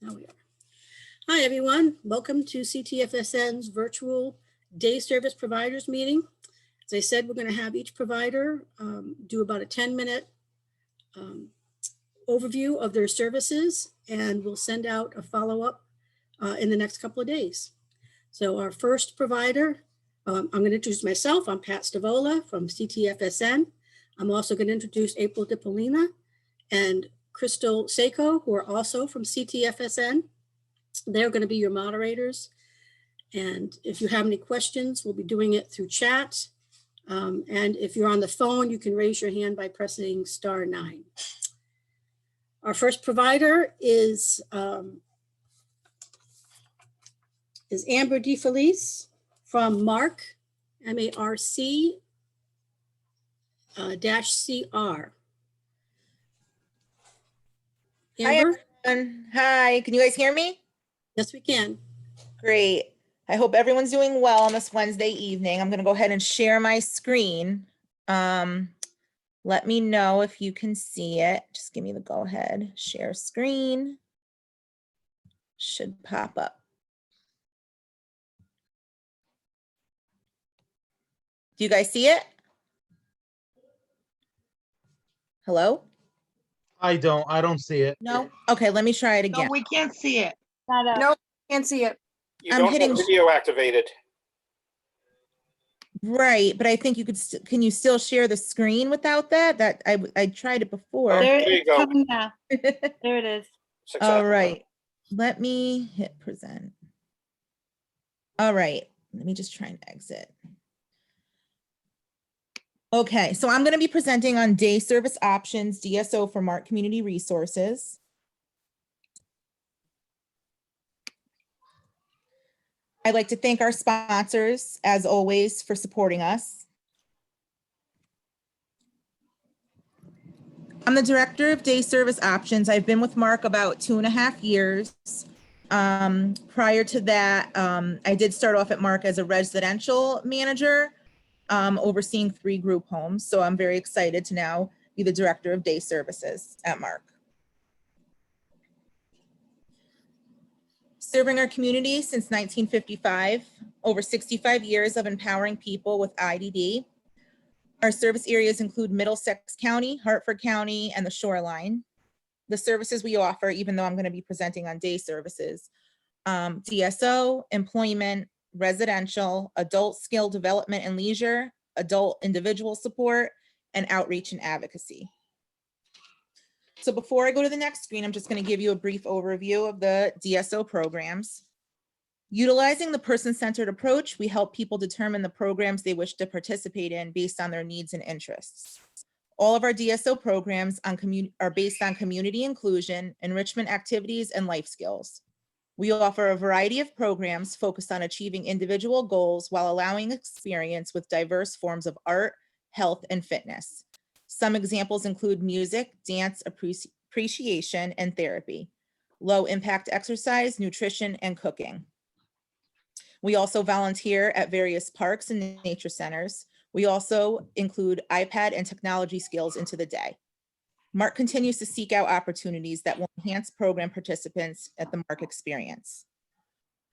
Now we are. Hi, everyone. Welcome to CTFSN's virtual day service providers meeting. As I said, we're going to have each provider do about a 10-minute overview of their services, and we'll send out a follow-up in the next couple of days. So our first provider, I'm going to introduce myself. I'm Pat Stavola from CTFSN. I'm also going to introduce April DiPolina and Crystal Seiko, who are also from CTFSN. They're going to be your moderators. And if you have any questions, we'll be doing it through chat. And if you're on the phone, you can raise your hand by pressing *9. Our first provider is Amber DeFelice from MARC, M-A-R-C -CR. Amber? Hi, everyone. Hi, can you guys hear me? Yes, we can. Great. I hope everyone's doing well on this Wednesday evening. I'm going to go ahead and share my screen. Let me know if you can see it. Just give me the go ahead. Share screen. Should pop up. Do you guys see it? Hello? I don't see it. No? Okay, let me try it again. No, we can't see it. No, can't see it. You I'm don't hitting- have video activated. Right, but I think you could, can you still share the screen without that? I tried it before. There you It's go. coming now. There it is. Successful. All right, let me hit present. All right, let me just try and exit. Okay, so I'm going to be presenting on day service options, DSO for MARC Community Resources. I'd like to thank our sponsors, as always, for supporting us. I'm the Director of Day Service Options. I've been with MARC about 2.5 years. Prior to that, I did start off at MARC as a residential manager, overseeing 3 group homes. So I'm very excited to now be the Director of Day Services at MARC. Serving our community since 1955, over 65 years of empowering people with IDD. Our service areas include Middlesex County, Hartford County, and the Shoreline. The services we offer, even though I'm going to be presenting on day services, DSO, employment, residential, adult skill development and leisure, adult individual support, and outreach and advocacy. So before I go to the next screen, I'm just going to give you a brief overview of the DSO programs. Utilizing the person-centered approach, we help people determine the programs they wish to participate in based on their needs and interests. All of our DSO programs are based on community inclusion, enrichment activities, and life skills. We offer a variety of programs focused on achieving individual goals while allowing experience with diverse forms of art, health, and fitness. Some examples include music, dance, appreciation, and therapy, low impact exercise, nutrition, and cooking. We also volunteer at various parks and nature centers. We also include iPad and technology skills into the day. MARC continues to seek out opportunities that will enhance program participants at the MARC experience.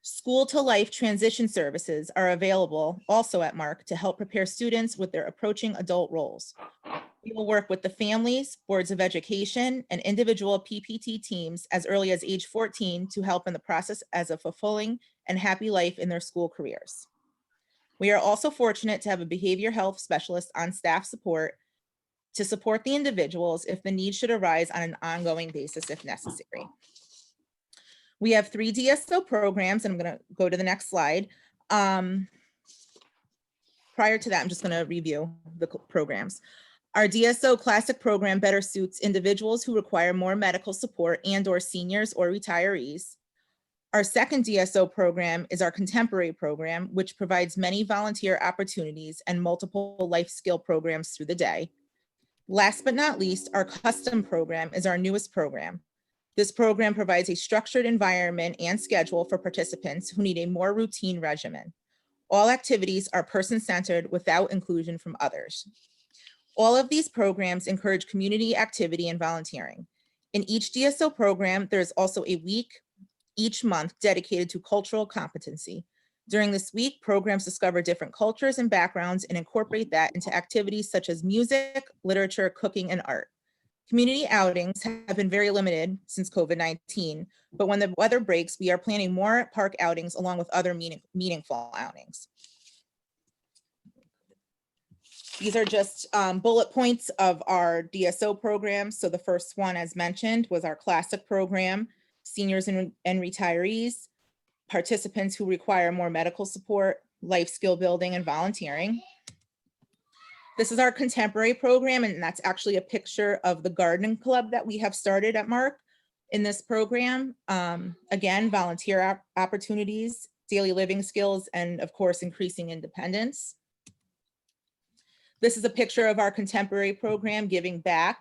School to life transition services are available also at MARC to help prepare students with their approaching adult roles. We will work with the families, boards of education, and individual PPT teams as early as age 14 to help in the process as a fulfilling and happy life in their school careers. We are also fortunate to have a behavior health specialist on staff support to support the individuals if the need should arise on an ongoing basis if necessary. We have 3 DSO programs, and I'm going to go to the next slide. Prior to that, I'm just going to review the programs. Our DSO Classic program better suits individuals who require more medical support and/or seniors or retirees. Our second DSO program is our Contemporary program, which provides many volunteer opportunities and multiple life skill programs through the day. Last but not least, our Custom program is our newest program. This program provides a structured environment and schedule for participants who need a more routine regimen. All activities are person-centered without inclusion from others. All of these programs encourage community activity and volunteering. In each DSO program, there is also a week, each month dedicated to cultural competency. During this week, programs discover different cultures and backgrounds and incorporate that into activities such as music, literature, cooking, and art. Community outings have been very limited since COVID-19, but when the weather breaks, we are planning more park outings along with other meaningful outings. These are just bullet points of our DSO programs. So the first one, as mentioned, was our classic program, seniors and retirees, participants who require more medical support, life skill building, and volunteering. This is our contemporary program, and that's actually a picture of the gardening club that we have started at Mark in this program. Again, volunteer opportunities, daily living skills, and of course, increasing independence. This is a picture of our contemporary program, Giving Back,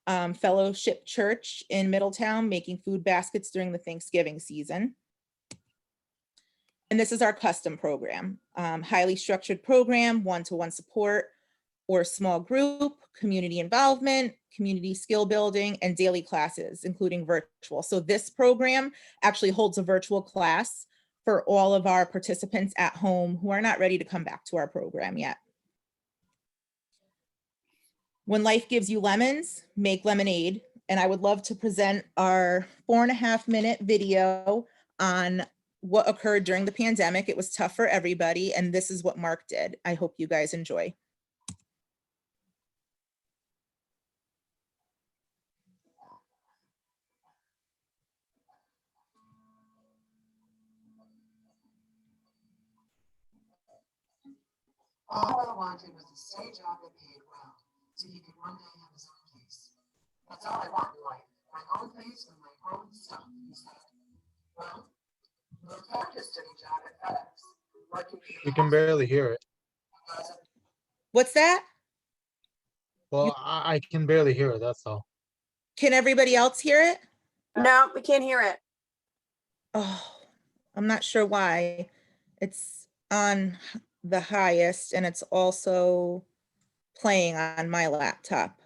Fellowship Church in Middletown, making food baskets during the Thanksgiving season. And this is our custom program, highly structured program, one-to-one support or small group, community involvement, community skill building, and daily classes, including virtual. So this program actually holds a virtual class for all of our participants at home who are not ready to come back to our program yet. When life gives you lemons, make lemonade. And I would love to present our 4.5-minute video on what occurred during the pandemic. It was tough for everybody, and this is what Mark did. I hope you guys enjoy. All I wanted was a steady job that paid well, so he could one day have his own place. That's all I want in life, my own place with my own stuff, he said. Well, we'll have a steady job at FedEx. Working for We can barely hear it. What's that? Well, I can barely hear it, that's all. Can everybody else hear it? No, we can't hear it. Oh, I'm not sure why. It's on the highest and it's also playing on my laptop.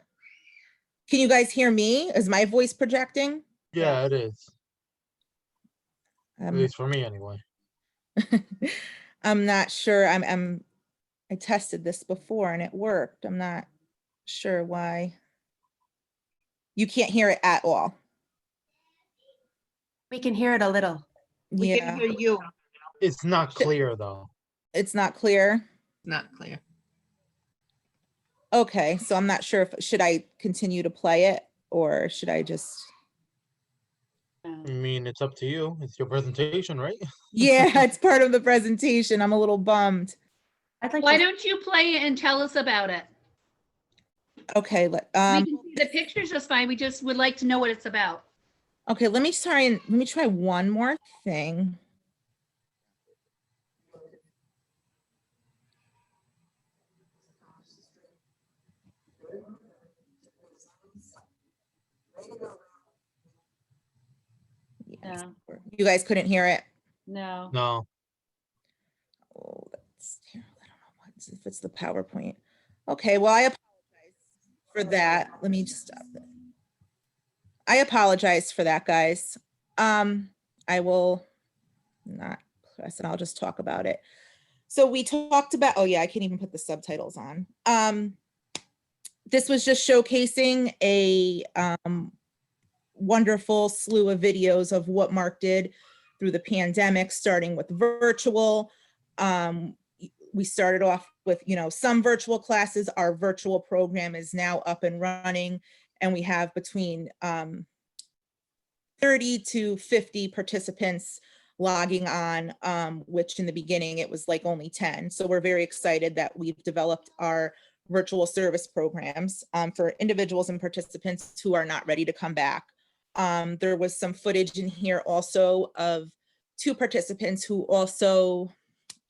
Can you guys hear me? Is my voice projecting? Yeah, it is. At least for me anyway. I'm not sure. I tested this before and it worked. I'm not sure why. You can't hear it at all. We can hear it a little. We Yeah, can hear you. It's not clear though. it's not clear. Not clear. Okay, so I'm not sure if, should I continue to play it or should I just? I mean, it's up to you. It's your presentation, right? Yeah, it's part of the presentation. I'm a little bummed. I'd like Why to, don't you play it and tell us about it? Okay, We can see the pictures just fine. We just would like to know what it's about. okay, let me try one more thing. Yes. You guys couldn't hear it? No. No. Oh, that's terrible. I don't know what, if it's the PowerPoint. Okay, well, I apologize for that. Let me just stop it. I apologize for that, guys. I will not press and I'll just talk about it. So we talked about, oh yeah, I can't even put the subtitles on. This was just showcasing a wonderful slew of videos of what Mark did through the pandemic, starting with virtual. We started off with, some virtual classes. Our virtual program is now up and running, and we have between 30 to 50 participants logging on, which in the beginning it was like only 10. So we're very excited that we've developed our virtual service programs for individuals and participants who are not ready to come back. There was some footage in here also of 2 participants who also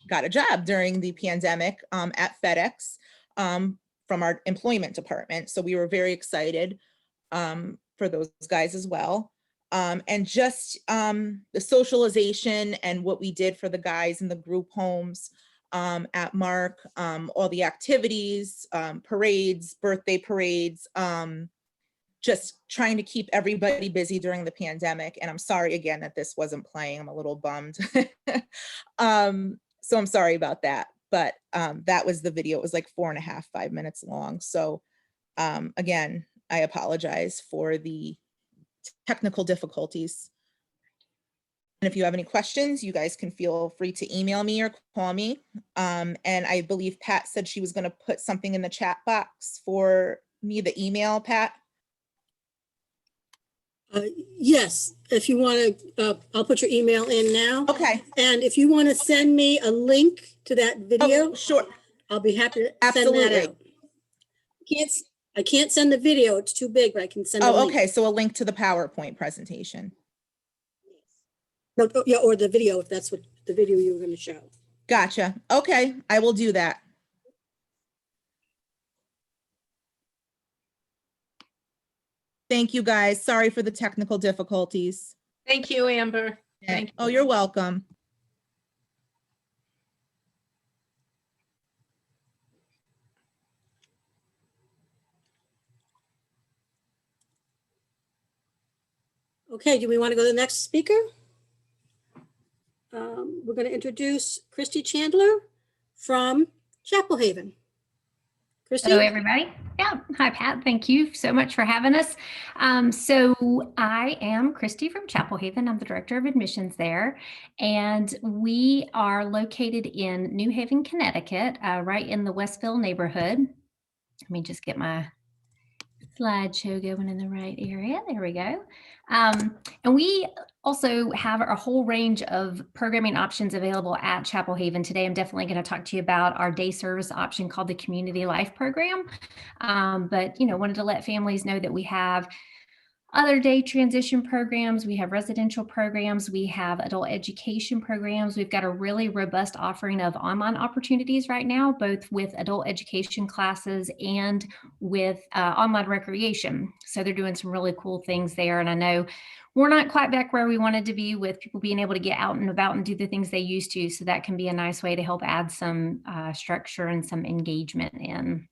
got a job during the pandemic at FedEx from our employment department. So we were very excited for those guys as well. And just the socialization and what we did for the guys in the group homes at Mark, all the activities, parades, birthday parades, just trying to keep everybody busy during the pandemic. And I'm sorry again that this wasn't playing. I'm a little bummed. So I'm sorry about that. But that was the video. It was like 4.5, 5 minutes long. So again, I apologize for the technical difficulties. And if you have any questions, you guys can feel free to email me or call me. And I believe Pat said she was going to put something in the chat box for me, the email, Pat. Yes, if you want to, I'll put your email in now. Okay. And if you want to send me a link to that video, Oh, sure. I'll be happy to send Absolutely. that out. I can't send the video, it's too big, but I can send a Oh, link. okay. So a link to the PowerPoint presentation. No, yeah, or the video, if that's what the video you were going to show. Gotcha. Okay. I will do that. Thank you, guys. Sorry for the technical difficulties. Thank you, Amber. Thank you. Oh, you're welcome. Okay, do we want to go to the next speaker? We're going to introduce Christy Chandler from Chapel Haven. Christy? Hello, everybody. Yeah. Hi, Pat. Thank you so much for having us. So I am Christy from Chapel Haven. I'm the director of admissions there. And we are located in New Haven, Connecticut, right in the Westville neighborhood. Let me just get my slideshow going in the right area. There we go. And we also have a whole range of programming options available at Chapel Haven. Today, I'm definitely going to talk to you about our day service option called the Community Life Program. But, wanted to let families know that we have other day transition programs, we have residential programs, we have adult education programs. We've got a really robust offering of online opportunities right now, both with adult education classes and with online recreation. So they're doing some really cool things there. And I know we're not quite back where we wanted to be with people being able to get out and about and do the things they used to. So that can be a nice way to help add some structure and some engagement in.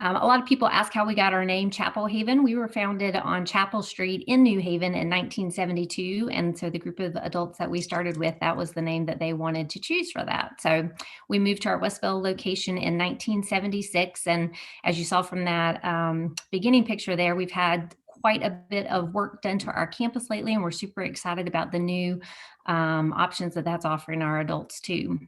A lot of people ask how we got our name, Chapel Haven. We were founded on Chapel Street in New Haven in 1972. And so the group of adults that we started with, that was the name that they wanted to choose for that. So we moved to our Westville location in 1976. And as you saw from that beginning picture there, we've had quite a bit of work done to our campus lately, and we're super excited about the new options that that's offering our adults too.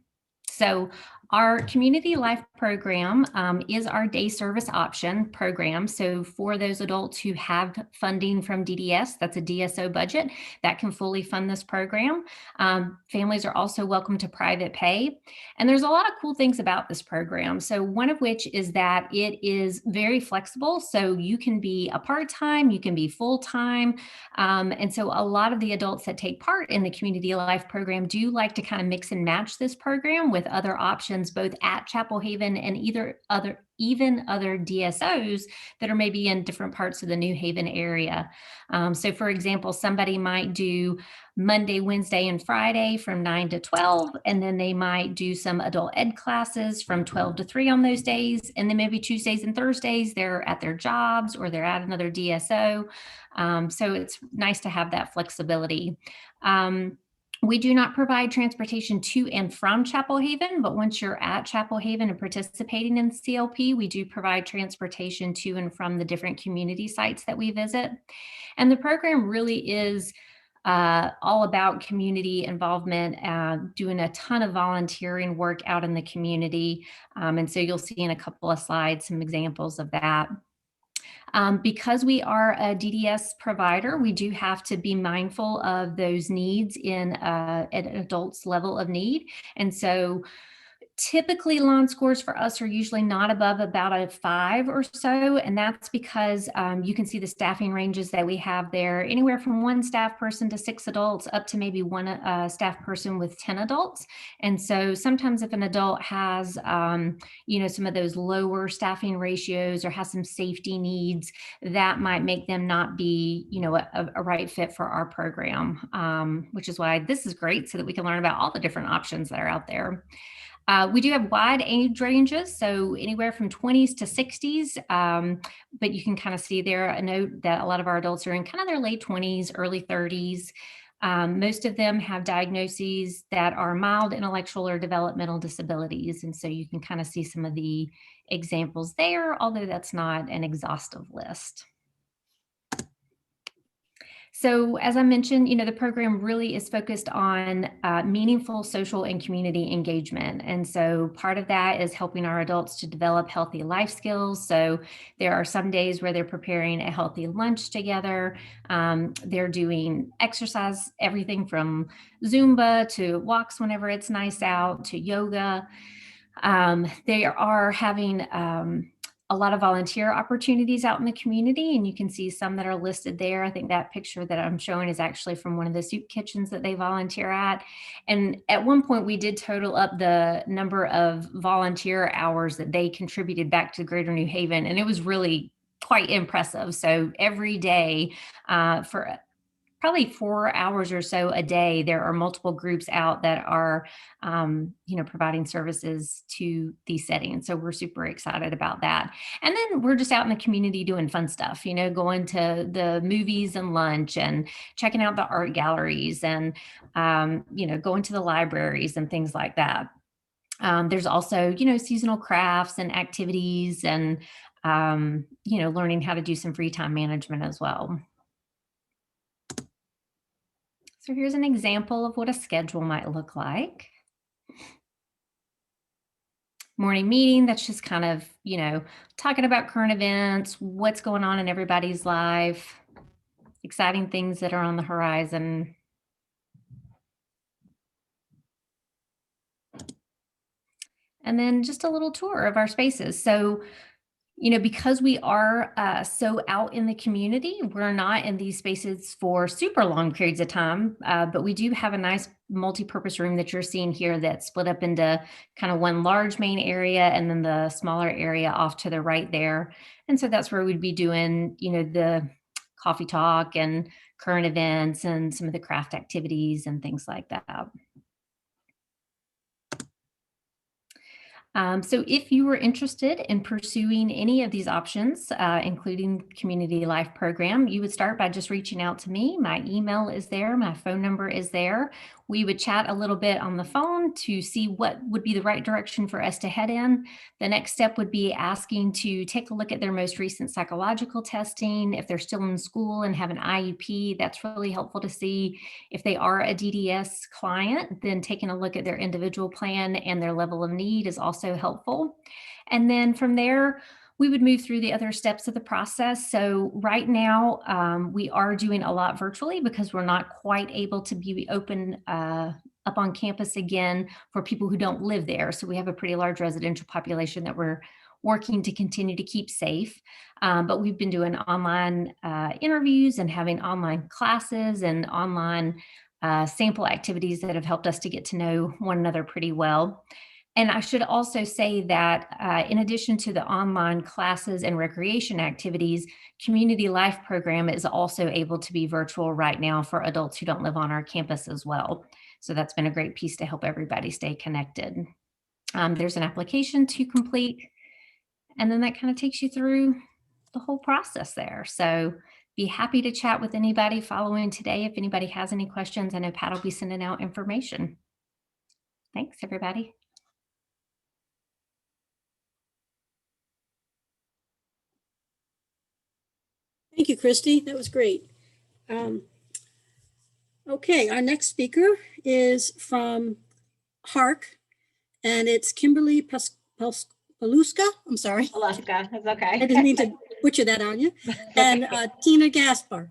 So our Community Life Program is our day service option program. So for those adults who have funding from DDS, that's a DSO budget, that can fully fund this program. Families are also welcome to private pay. And there's a lot of cool things about this program. So one of which is that it is very flexible. So you can be a part-time, you can be full-time. And so a lot of the adults that take part in the Community Life Program do like to kind of mix and match this program with other options, both at Chapel Haven and even other DSOs that are maybe in different parts of the New Haven area. So for example, somebody might do Monday, Wednesday, and Friday from 9 to 12, and then they might do some adult ed classes from 12 to 3 on those days. And then maybe Tuesdays and Thursdays, they're at their jobs or they're at another DSO. So it's nice to have that flexibility. We do not provide transportation to and from Chapel Haven, but once you're at Chapel Haven and participating in CLP, we do provide transportation to and from the different community sites that we visit. And the program really is all about community involvement, doing a ton of volunteering work out in the community. And so you'll see in a couple of slides some examples of that. Because we are a DDS provider, we do have to be mindful of those needs in an adult's level of need. And so typically lawn scores for us are usually not above about a 5 or so. And that's because you can see the staffing ranges that we have there, anywhere from 1 staff person to 6 adults up to maybe 1 staff person with 10 adults. And so sometimes if an adult has, some of those lower staffing ratios or has some safety needs, that might make them not be, a right fit for our program, which is why this is great so that we can learn about all the different options that are out there. We do have wide age ranges, so anywhere from 20s to 60s, but you can kind of see there a note that a lot of our adults are in kind of their late 20s, early 30s. Most of them have diagnoses that are mild intellectual or developmental disabilities. And so you can kind of see some of the examples there, although that's not an exhaustive list. So as I mentioned, the program really is focused on meaningful social and community engagement. And so part of that is helping our adults to develop healthy life skills. So there are some days where they're preparing a healthy lunch together. They're doing exercise, everything from Zumba to walks whenever it's nice out to yoga. They are having a lot of volunteer opportunities out in the community, and you can see some that are listed there. I think that picture that I'm showing is actually from one of the soup kitchens that they volunteer at. And at one point we did total up the number of volunteer hours that they contributed back to Greater New Haven, and it was really quite impressive. So every day for probably 4 hours or so a day, there are multiple groups out that are, providing services to these settings. So we're super excited about that. And then we're just out in the community doing fun stuff, going to the movies and lunch and checking out the art galleries and, going to the libraries and things like that. There's also, seasonal crafts and activities and, learning how to do some free time management as well. So here's an example of what a schedule might look like. Morning meeting, that's just kind of, talking about current events, what's going on in everybody's life, exciting things that are on the horizon. And then just a little tour of our spaces. So, because we are so out in the community, we're not in these spaces for super long periods of time, but we do have a nice multi-purpose room that you're seeing here that's split up into kind of one large main area and then the smaller area off to the right there. And so that's where we'd be doing, the coffee talk and current events and some of the craft activities and things like that. So if you were interested in pursuing any of these options, including Community Life Program, you would start by just reaching out to me. My email is there. My phone number is there. We would chat a little bit on the phone to see what would be the right direction for us to head in. The next step would be asking to take a look at their most recent psychological testing. If they're still in school and have an IEP, that's really helpful to see. If they are a DDS client, then taking a look at their individual plan and their level of need is also helpful. And then from there, we would move through the other steps of the process. So right now, we are doing a lot virtually because we're not quite able to be open up on campus again for people who don't live there. So we have a pretty large residential population that we're working to continue to keep safe. But we've been doing online interviews and having online classes and online sample activities that have helped us to get to know one another pretty well. And I should also say that in addition to the online classes and recreation activities, Community Life Program is also able to be virtual right now for adults who don't live on our campus as well. So that's been a great piece to help everybody stay connected. There's an application to complete, and then that kind of takes you through the whole process there. So be happy to chat with anybody following today. If anybody has any questions, I know Pat will be sending out information. Thanks, everybody. Thank you, Christy. That was great. Okay, our next speaker is from HARC, and it's Kimberly Paluska. I'm sorry. Alaska, that's I okay. didn't mean to butcher that on you. And Tina Gaspar.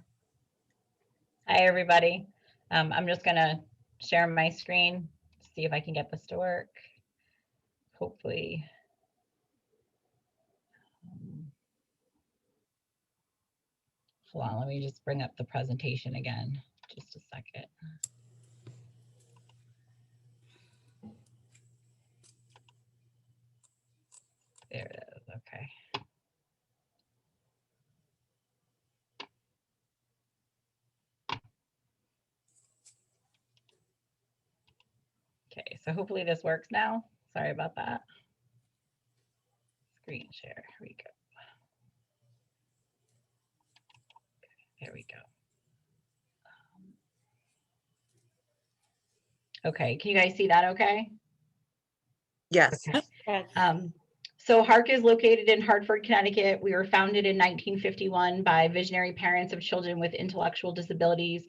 Hi, everybody. I'm just gonna share my screen, see if I can get this to work. Hopefully. Hold on, let me just bring up the presentation again, just a second. There it is, okay. Okay, so hopefully this works now. Sorry about that. Screen share. Here we go. There we go. Okay, can you guys see that okay? Yes. So HARC is located in Hartford, Connecticut. We were founded in 1951 by visionary parents of children with intellectual disabilities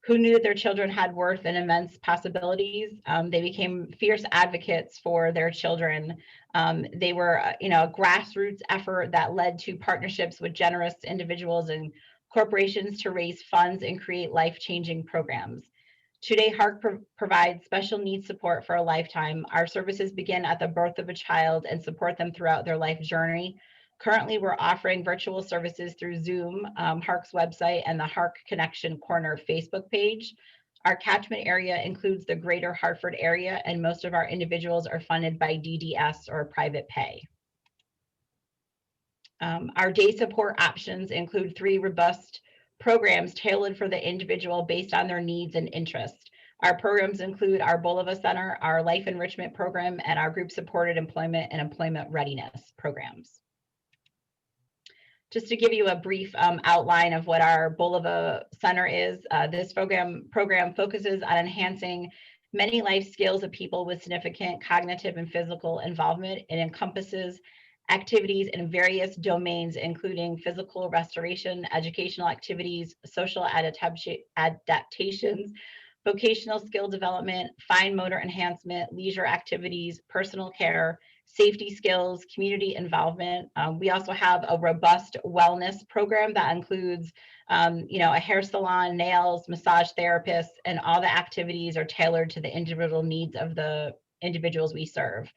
who knew that their children had worth and immense possibilities. They became fierce advocates for their children. They were, a grassroots effort that led to partnerships with generous individuals and corporations to raise funds and create life-changing programs. Today, HARC provides special needs support for a lifetime. Our services begin at the birth of a child and support them throughout their life journey. Currently, we're offering virtual services through Zoom, HARC's website, and the HARC Connection Corner Facebook page. Our catchment area includes the greater Hartford area, and most of our individuals are funded by DDS or private pay. Our day support options include 3 robust programs tailored for the individual based on their needs and interests. Our programs include our Bolova Center, our Life Enrichment Program, and our Group Supported Employment and Employment Readiness programs. Just to give you a brief outline of what our Bolova Center is, this program focuses on enhancing many life skills of people with significant cognitive and physical involvement. It encompasses activities in various domains, including physical restoration, educational activities, social adaptations, vocational skill development, fine motor enhancement, leisure activities, personal care, safety skills, community involvement. We also have a robust wellness program that includes, a hair salon, nails, massage therapists, and all the activities are tailored to the individual needs of the individuals we serve.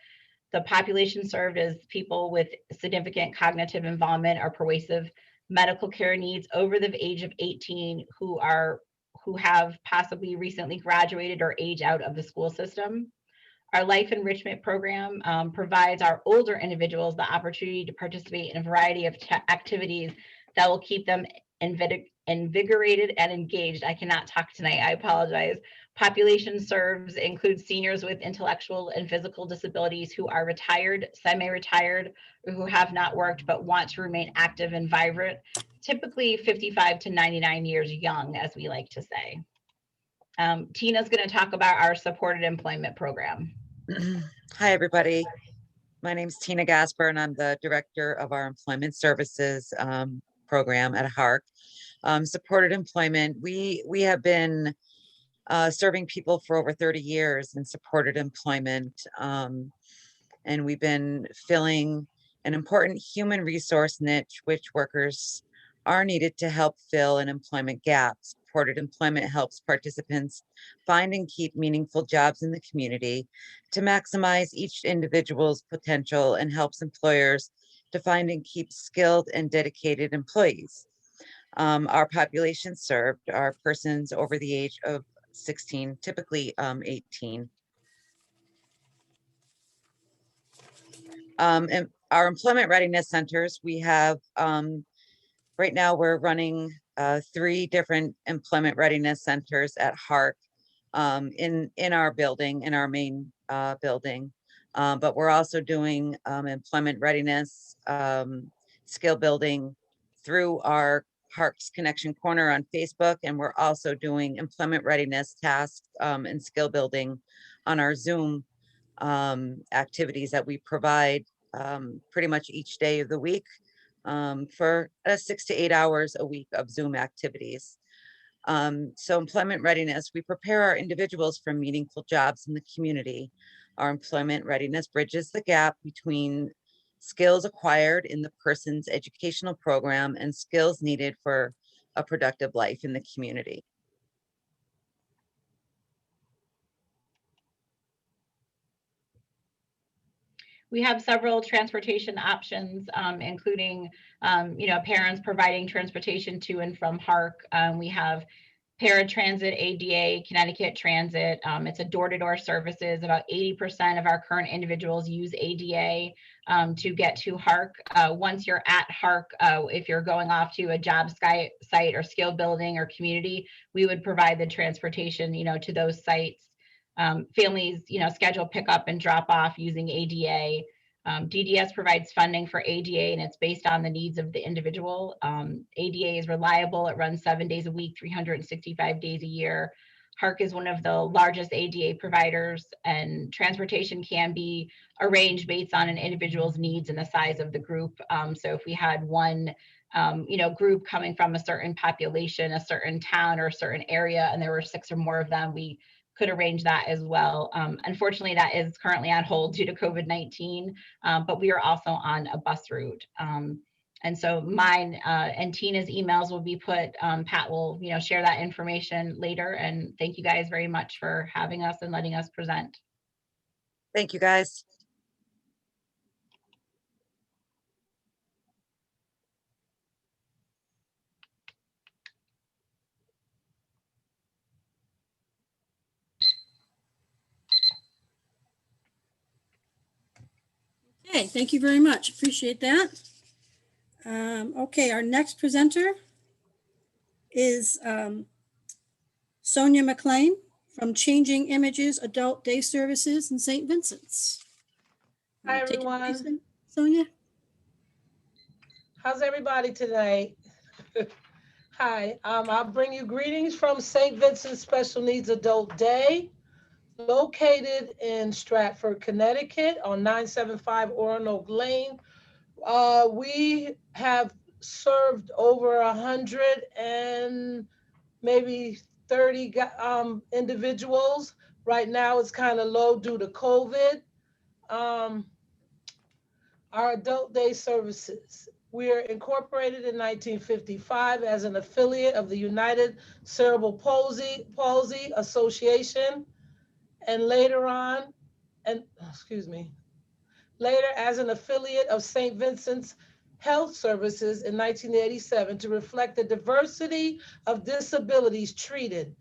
The population served is people with significant cognitive involvement or pervasive medical care needs over the age of 18 who have possibly recently graduated or age out of the school system. Our Life Enrichment Program provides our older individuals the opportunity to participate in a variety of activities that will keep them invigorated and engaged. I cannot talk tonight, I apologize. Population serves includes seniors with intellectual and physical disabilities who are retired, semi-retired, or who have not worked but want to remain active and vibrant, typically 55 to 99 years young, as we like to say. Tina's going to talk about our supported employment program. Hi, everybody. My name is Tina Gasper, and I'm the director of our employment services program at HARC. Supported employment, we have been serving people for over 30 years in supported employment. And we've been filling an important human resource niche, which workers are needed to help fill an employment gap. Supported employment helps participants find and keep meaningful jobs in the community to maximize each individual's potential and helps employers to find and keep skilled and dedicated employees. Our population served are persons over the age of 16, typically 18. And our employment readiness centers, we have, right now we're running 3 different employment readiness centers at HARC in our building, in our main building. But we're also doing employment readiness, skill building through our HARC's Connection Corner on Facebook, and we're also doing employment readiness tasks and skill building on our Zoom activities that we provide pretty much each day of the week for 6 to 8 hours a week of Zoom activities. So employment readiness, we prepare our individuals for meaningful jobs in the community. Our employment readiness bridges the gap between skills acquired in the person's educational program and skills needed for a productive life in the community. We have several transportation options, including, parents providing transportation to and from HARC. We have paratransit, ADA, Connecticut Transit. It's a door-to-door services. About 80% of our current individuals use ADA to get to HARC. Once you're at HARC, if you're going off to a job site or skill building or community, we would provide the transportation, to those sites. families, schedule pickup and drop off using ADA. DDS provides funding for ADA, and it's based on the needs of the individual. ADA is reliable. It runs 7 days a week, 365 days a year. HARC is one of the largest ADA providers, and transportation can be arranged based on an individual's needs and the size of the group. So if we had one group coming from a certain population, a certain town or a certain area, and there were 6 or more of them, we could arrange that as well. Unfortunately, that is currently on hold due to COVID-19, but we are also on a bus route. And so mine and Tina's emails will be put, Pat will, share that information later. And thank you guys very much for having us and letting us present. Thank you, guys. Okay, thank you very much. Appreciate that. Okay, our next presenter is Sonia Mclean from Changing Images Adult Day Services in St. Vincent's. Hi, Take it away, everyone. Sonia. How's everybody today? Hi, I'll bring you greetings from St. Vincent Special Needs Adult Day, located in Stratford, Connecticut on 975 Oronoke Lane. We have served over 100 and maybe 30 individuals. Right now it's kind of low due to COVID. Our adult day services. We are incorporated in 1955 as an affiliate of the United Cerebral Palsy Association, and later as an affiliate of St. Vincent's Health Services in 1987 to reflect the diversity of disabilities treated,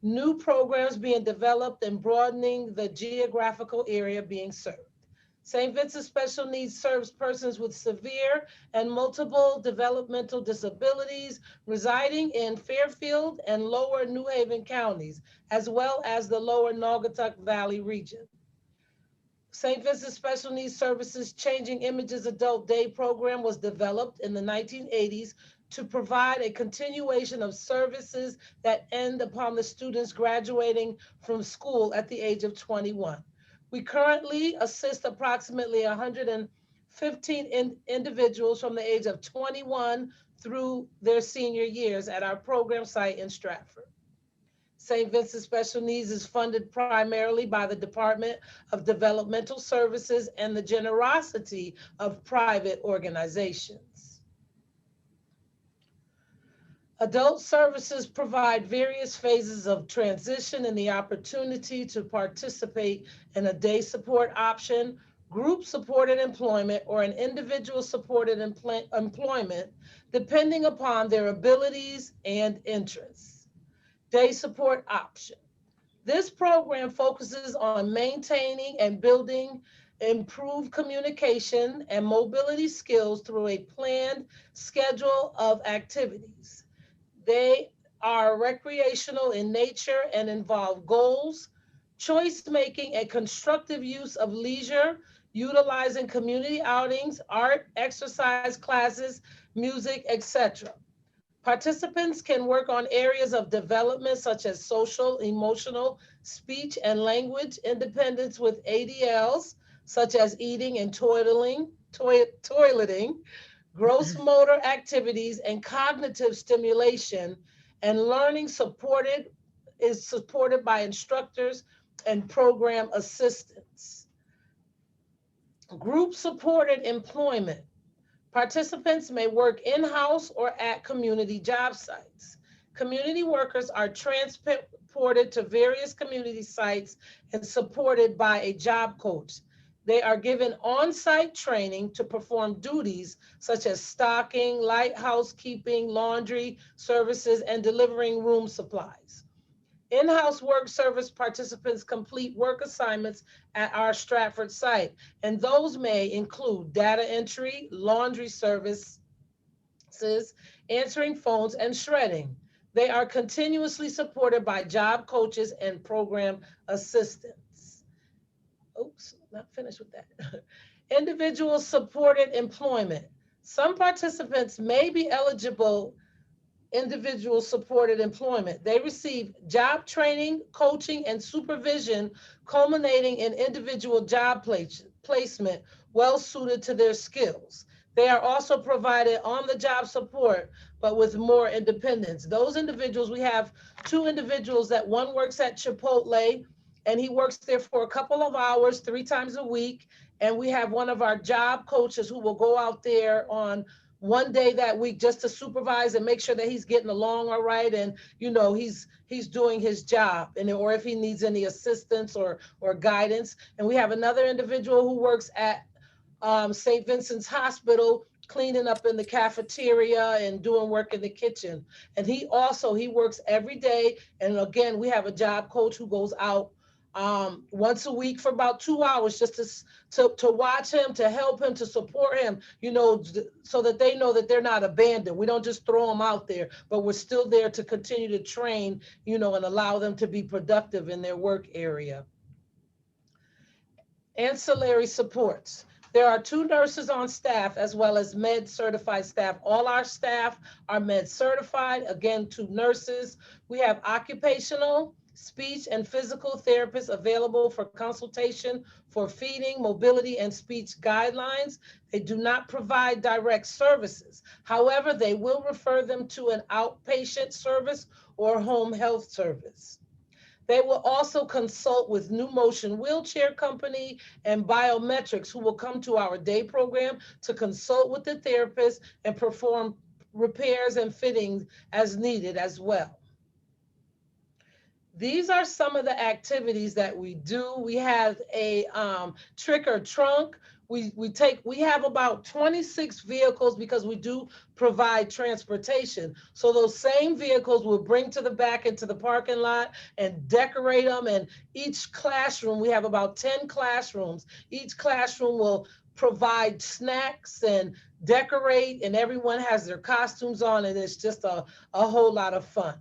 new programs being developed, and broadening the geographical area being served. St. Vincent Special Needs serves persons with severe and multiple developmental disabilities residing in Fairfield and Lower New Haven counties, as well as the Lower Naugatuck Valley region. St. Vincent Special Needs Services Changing Images Adult Day program was developed in the 1980s to provide a continuation of services that end upon the students graduating from school at the age of 21. We currently assist approximately 115 individuals from the age of 21 through their senior years at our program site in Stratford. St. Vincent Special Needs is funded primarily by the Department of Developmental Services and the generosity of private organizations. Adult services provide various phases of transition and the opportunity to participate in a day support option, group supported employment, or an individual supported employment, depending upon their abilities and interests. Day support option. This program focuses on maintaining and building improved communication and mobility skills through a planned schedule of activities. They are recreational in nature and involve goals, choice-making, and constructive use of leisure, utilizing community outings, art, exercise classes, music, etc. Participants can work on areas of development such as social, emotional, speech, and language independence with ADLs, such as eating and toileting, gross motor activities, and cognitive stimulation, and learning is supported by instructors and program assistants. Group supported employment. Participants may work in-house or at community job sites. Community workers are transported to various community sites and supported by a job coach. They are given on-site training to perform duties such as stocking, light housekeeping, laundry services, and delivering room supplies. In-house work service participants complete work assignments at our Stratford site, and those may include data entry, laundry services, answering phones, and shredding. They are continuously supported by job coaches and program assistants. Oops, not finished with that. Individual supported employment. Some participants may be eligible individual supported employment. They receive job training, coaching, and supervision, culminating in individual job placement well suited to their skills. They are also provided on-the-job support, but with more independence. Those individuals, we have 2 individuals that one works at Chipotle, and he works there for a couple of hours, 3 times a week. And we have one of our job coaches who will go out there on one day that week just to supervise and make sure that he's getting along all right, and he's doing his job, and or if he needs any assistance or guidance. And we have another individual who works at St. Vincent's Hospital, cleaning up in the cafeteria and doing work in the kitchen. And he works every day. And again, we have a job coach who goes out once a week for about 2 hours just to watch him, to help him, to support him, so that they know that they're not abandoned. We don't just throw them out there, but we're still there to continue to train, and allow them to be productive in their work area. Ancillary supports. There are 2 nurses on staff as well as med certified staff. All our staff are med certified. Again, 2 nurses. We have occupational, speech, and physical therapists available for consultation for feeding, mobility, and speech guidelines. They do not provide direct services. However, they will refer them to an outpatient service or home health service. They will also consult with New Motion Wheelchair Company and Biometrics, who will come to our day program to consult with the therapist and perform repairs and fittings as needed as well. These are some of the activities that we do. We have a trick or trunk. We have about 26 vehicles because we do provide transportation. So those same vehicles we'll bring to the back into the parking lot and decorate them. And each classroom, we have about 10 classrooms. Each classroom will provide snacks and decorate, and everyone has their costumes on, and it's just a whole lot of fun.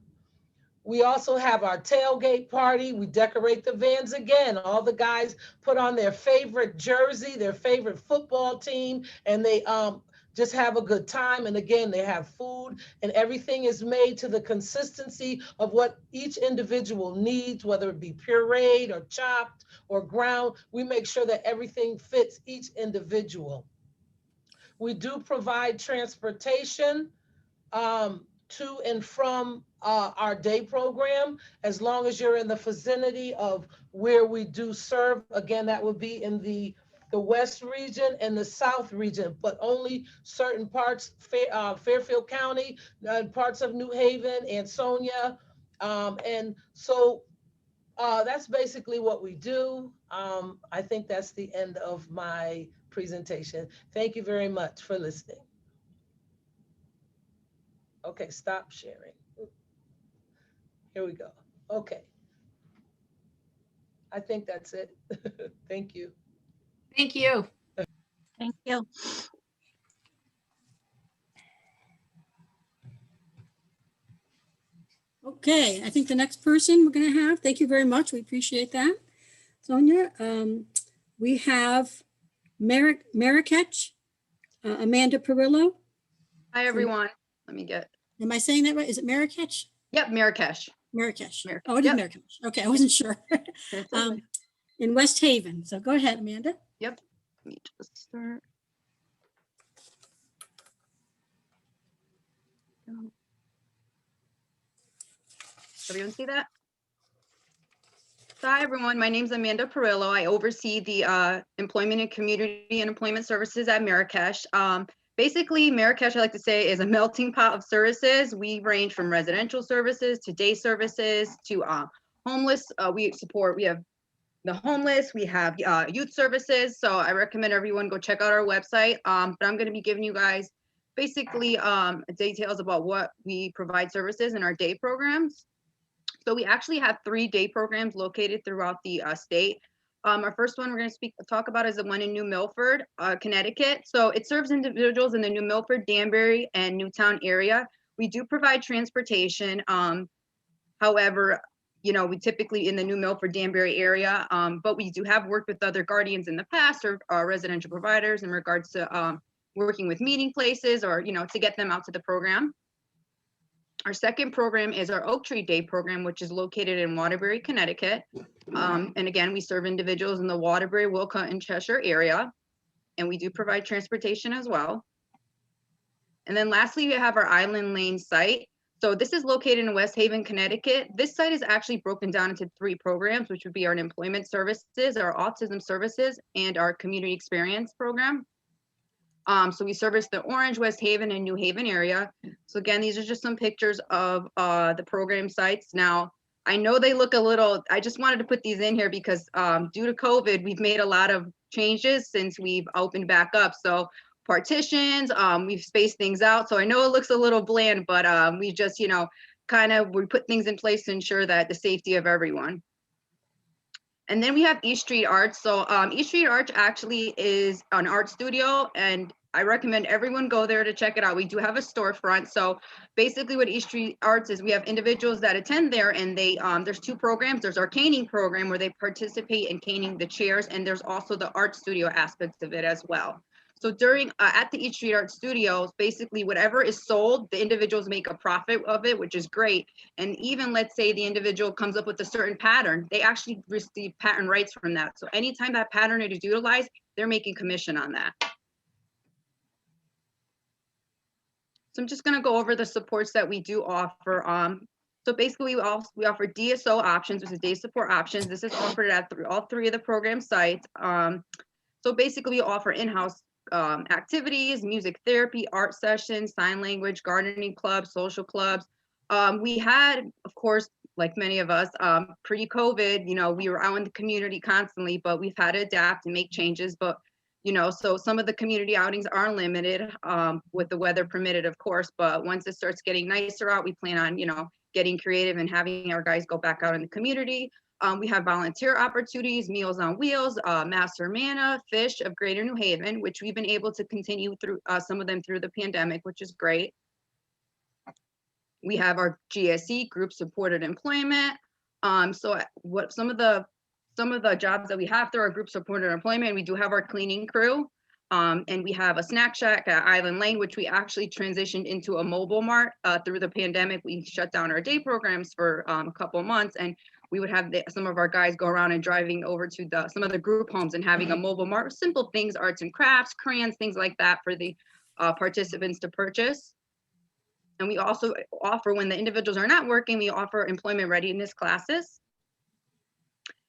We also have our tailgate party. We decorate the vans again. All the guys put on their favorite jersey, their favorite football team, and they just have a good time. And again, they have food, and everything is made to the consistency of what each individual needs, whether it be pureed or chopped or ground. We make sure that everything fits each individual. We do provide transportation to and from our day program, as long as you're in the vicinity of where we do serve. Again, that would be in the West region and the South region, but only certain parts, Fairfield County, parts of New Haven and Sonia. And so that's basically what we do. I think that's the end of my presentation. Thank you very much for listening. Okay, stop sharing. Here we go. Okay. I think that's it. Thank you. Thank you. Thank you. Okay, I think the next person we're going to have, thank you very much. We appreciate that, Sonia. We have Marrakech, Amanda Pirillo. Hi, everyone. Let me get. Am I saying that right? Is it Marrakech? Yep, Marrakesh. Marrakech. Oh, it is Marrakech. Okay, I wasn't sure. In West Haven. So go ahead, Amanda. Yep. Let me just start. Everyone see that? Hi, everyone. My name is Amanda Pirillo. I oversee the Employment and Community and Employment Services at Marrakech. Basically, Marrakech, I like to say, is a melting pot of services. We range from residential services to day services to homeless. We have the homeless, we have youth services. So I recommend everyone go check out our website. But I'm going to be giving you guys basically details about what we provide services in our day programs. So we actually have 3 day programs located throughout the state. Our first one we're going to talk about is the one in New Milford, Connecticut. So it serves individuals in the New Milford, Danbury, and Newtown area. We do provide transportation. However, you know, we typically in the New Milford Danbury area, but we do have worked with other guardians in the past or residential providers in regards to working with meeting places or, you know, to get them out to the program. Our second program is our Oak Tree Day program, which is located in Waterbury, Connecticut. And again, we serve individuals in the Waterbury, Wilcott, and Cheshire area. And we do provide transportation as well. And then lastly, we have our Island Lane site. So this is located in West Haven, Connecticut. This site is actually broken down into 3 programs, which would be our employment services, our autism services, and our community experience program. So we service the Orange, West Haven, and New Haven area. So again, these are just some pictures of the program sites. Now, I know they look a little, I just wanted to put these in here because due to COVID, we've made a lot of changes since we've opened back up. So partitions, we've spaced things out. So I know it looks a little bland, but we just, you know, we put things in place to ensure that the safety of everyone. And then we have East Street Arts. So East Street Arts actually is an art studio, and I recommend everyone go there to check it out. We do have a storefront. So basically what East Street Arts is, we have individuals that attend there, and they there's 2 programs. There's our caning program where they participate in caning the chairs, and there's also the art studio aspects of it as well. So during at the East Street Art Studios, basically whatever is sold, the individuals make a profit of it, which is great. And even let's say the individual comes up with a certain pattern, they actually receive patent rights from that. So anytime that pattern is utilized, they're making commission on that. So I'm just going to go over the supports that we do offer. So basically we offer DSO options, which is day support options. This is offered at all 3 of the program sites. So basically we offer in-house activities, music therapy, art sessions, sign language, gardening clubs, social clubs. We had, of course, like many of us, pre-COVID, you know, we were out in the community constantly, but we've had to adapt and make changes. But, you know, so some of the community outings are limited with the weather permitted, of course. But once it starts getting nicer out, we plan on, you know, getting creative and having our guys go back out in the community. We have volunteer opportunities, Meals on Wheels, Master Manna, Fish of Greater New Haven, which we've been able to continue through some of them through the pandemic, which is great. We have our GSE, Group Supported Employment. So what some of the jobs that we have through our Group Supported Employment, we do have our cleaning crew. And we have a snack shack at Island Lane, which we actually transitioned into a mobile mart through the pandemic. We shut down our day programs for a couple of months, and we would have some of our guys go around and driving over to some of the group homes and having a mobile mart, simple things, arts and crafts, crayons, things like that for the participants to purchase. And we also offer, when the individuals are not working, we offer employment readiness classes.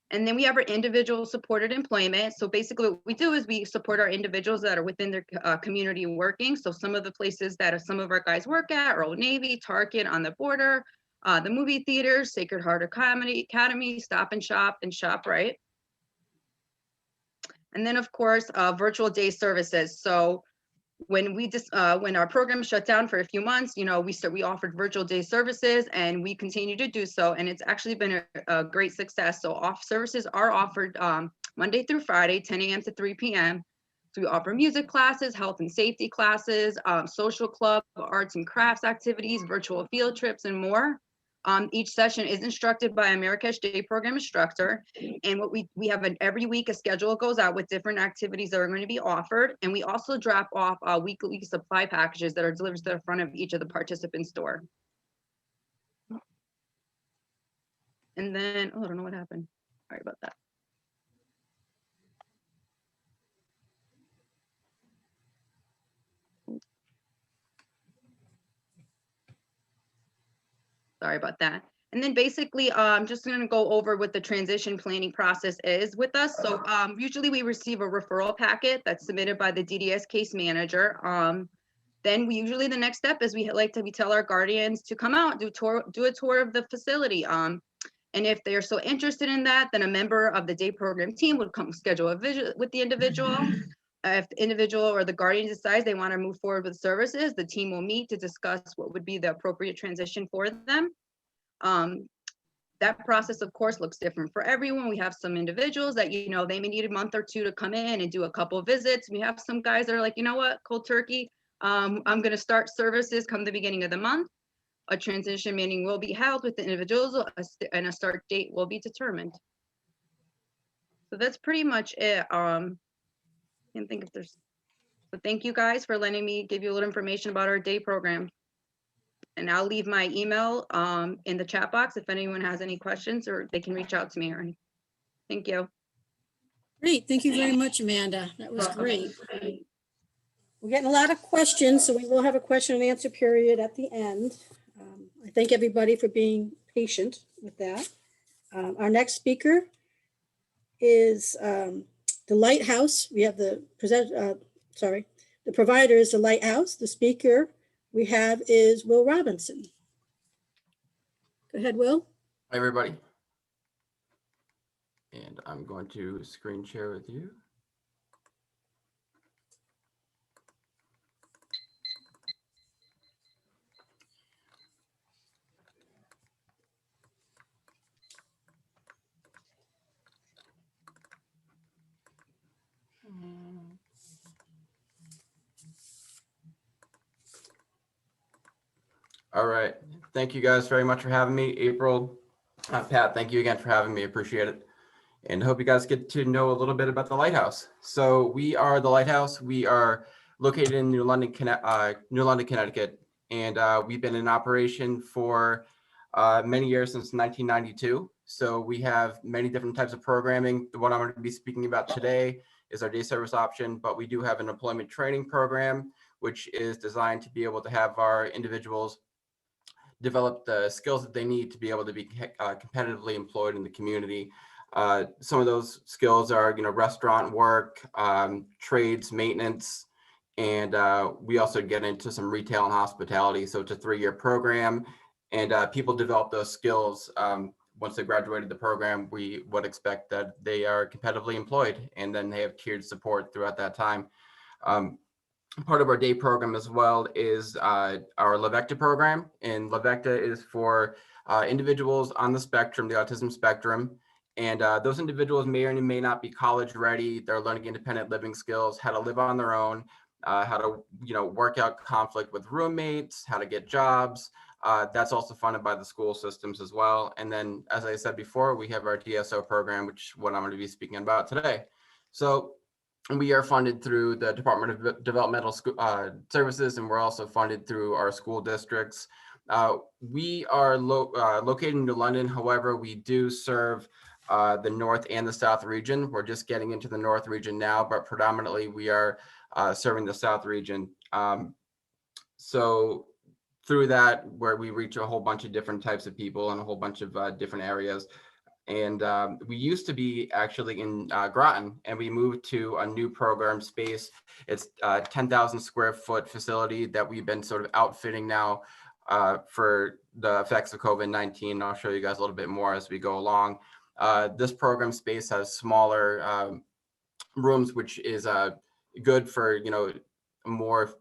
And then we have our individual supported employment. So basically what we do is we support our individuals that are within their community working. So some of the places that some of our guys work at are Old Navy, Target, On the Border, the movie theaters, Sacred Heart Academy, Stop and Shop, and ShopRite. And then of course, virtual day services. So when our program shut down for a few months, you know, we offered virtual day services, and we continue to do so. And it's actually been a great success. So services are offered Monday through Friday, 10 a.m. to 3 p.m. So we offer music classes, health and safety classes, social club, arts and crafts activities, virtual field trips, and more. Each session is instructed by a Marrakesh Day Program instructor. And what we have every week a schedule goes out with different activities that are going to be offered. And we also drop off weekly supply packages that are delivered to the front of each of the participants' door. And then, oh, I don't know what happened. Sorry about that. Sorry about that. And then basically, I'm just going to go over what the transition planning process is with us. So usually we receive a referral packet that's submitted by the DDS case manager. Then the next step is we tell our guardians to come out, do a tour of the facility. And if they're so interested in that, then a member of the day program team would come schedule a visit with the individual. If the individual or the guardian decides they want to move forward with services, the team will meet to discuss what would be the appropriate transition for them. That process, of course, looks different for everyone. We have some individuals that, you know, they may need a month or 2 to come in and do a couple of visits. We have some guys that are like, you know what, cold turkey, I'm going to start services come the beginning of the month. A transition meeting will be held with the individuals and a start date will be determined. So that's pretty much it. Can't think if there's, but thank you guys for letting me give you a little information about our day program. And I'll leave my email in the chat box if anyone has any questions, or they can reach out to me or anything. Thank you. Great. Thank you very much, Amanda. That was great. We're getting a lot of questions, so we will have a question and answer period at the end. I thank everybody for being patient with that. Our next speaker is the Lighthouse. We have the the provider is the Lighthouse. The speaker we have is Will Robinson. Go ahead, Will. Hi, everybody. And I'm going to screen share with you. All right. Thank you guys very much for having me. April, Pat, thank you again for having me. Appreciate it. And hope you guys get to know a little bit about the Lighthouse. So we are the Lighthouse. We are located in New London, Connecticut. And we've been in operation for many years, since 1992. So we have many different types of programming. The one I'm going to be speaking about today is our day service option, but we do have an employment training program, which is designed to be able to have our individuals develop the skills that they need to be able to be competitively employed in the community. Some of those skills are, restaurant work, trades, maintenance, and we also get into some retail and hospitality. So it's a 3-year program, and people develop those skills. Once they graduated the program, we would expect that they are competitively employed, and then they have tiered support throughout that time. Part of our day program as well is our LaVecta program, and LaVecta is for individuals on the spectrum, the autism spectrum, and those individuals may or may not be college ready. They're learning independent living skills, how to live on their own, how to work out conflict with roommates, how to get jobs. That's also funded by the school systems as well. And then, as I said before, we have our DSO program, which is what I'm going to be speaking about today. So we are funded through the Department of Developmental Services, and we're also funded through our school districts. We are located in New London. However, we do serve the North and the South region. We're just getting into the North region now, but predominantly we are serving the South region. So through that, where we reach a whole bunch of different types of people in a whole bunch of different areas. And we used to be actually in Groton, and we moved to a new program space. It's a 10,000 square foot facility that we've been sort of outfitting now for the effects of COVID-19. I'll show you guys a little bit more as we go along. This program space has smaller rooms, which is good for, more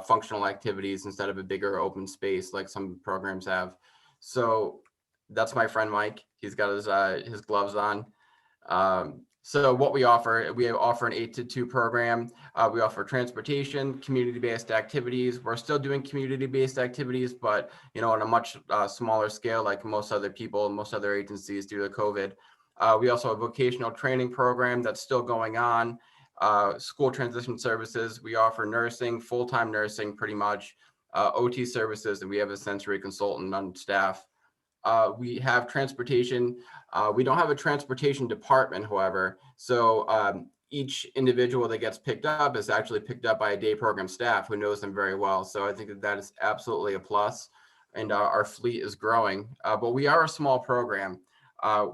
functional activities instead of a bigger open space like some programs have. So that's my friend Mike. He's got his gloves on. So what we offer an 8-to-2 program. We offer transportation, community-based activities. We're still doing community-based activities, but on a much smaller scale, like most other people, most other agencies due to COVID. We also have a vocational training program that's still going on. School transition services. We offer nursing, full-time nursing, pretty much. OT services, and we have a sensory consultant on staff. We have transportation. We don't have a transportation department, however. So each individual that gets picked up is actually picked up by a day program staff who knows them very well. So I think that is absolutely a plus, and our fleet is growing. But we are a small program.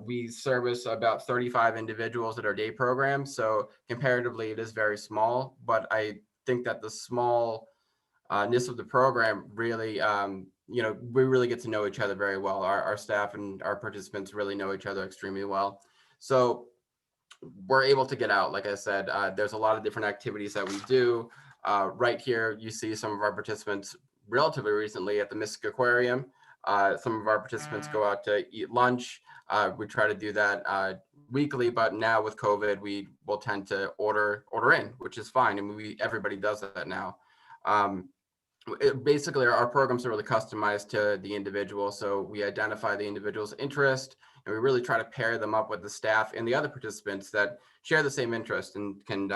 We service about 35 individuals at our day program. So comparatively, it is very small, but I think that the smallness of the program really, we really get to know each other very well. Our staff and our participants really know each other extremely well. So we're able to get out. Like I said, there's a lot of different activities that we do. Right here, you see some of our participants relatively recently at the Mystic Aquarium. Some of our participants go out to eat lunch. We try to do that weekly, but now with COVID, we will tend to order in, which is fine. And everybody does that now. basically our programs are really customized to the individual. So we identify the individual's interest and we really try to pair them up with the staff and the other participants that share the same interest and can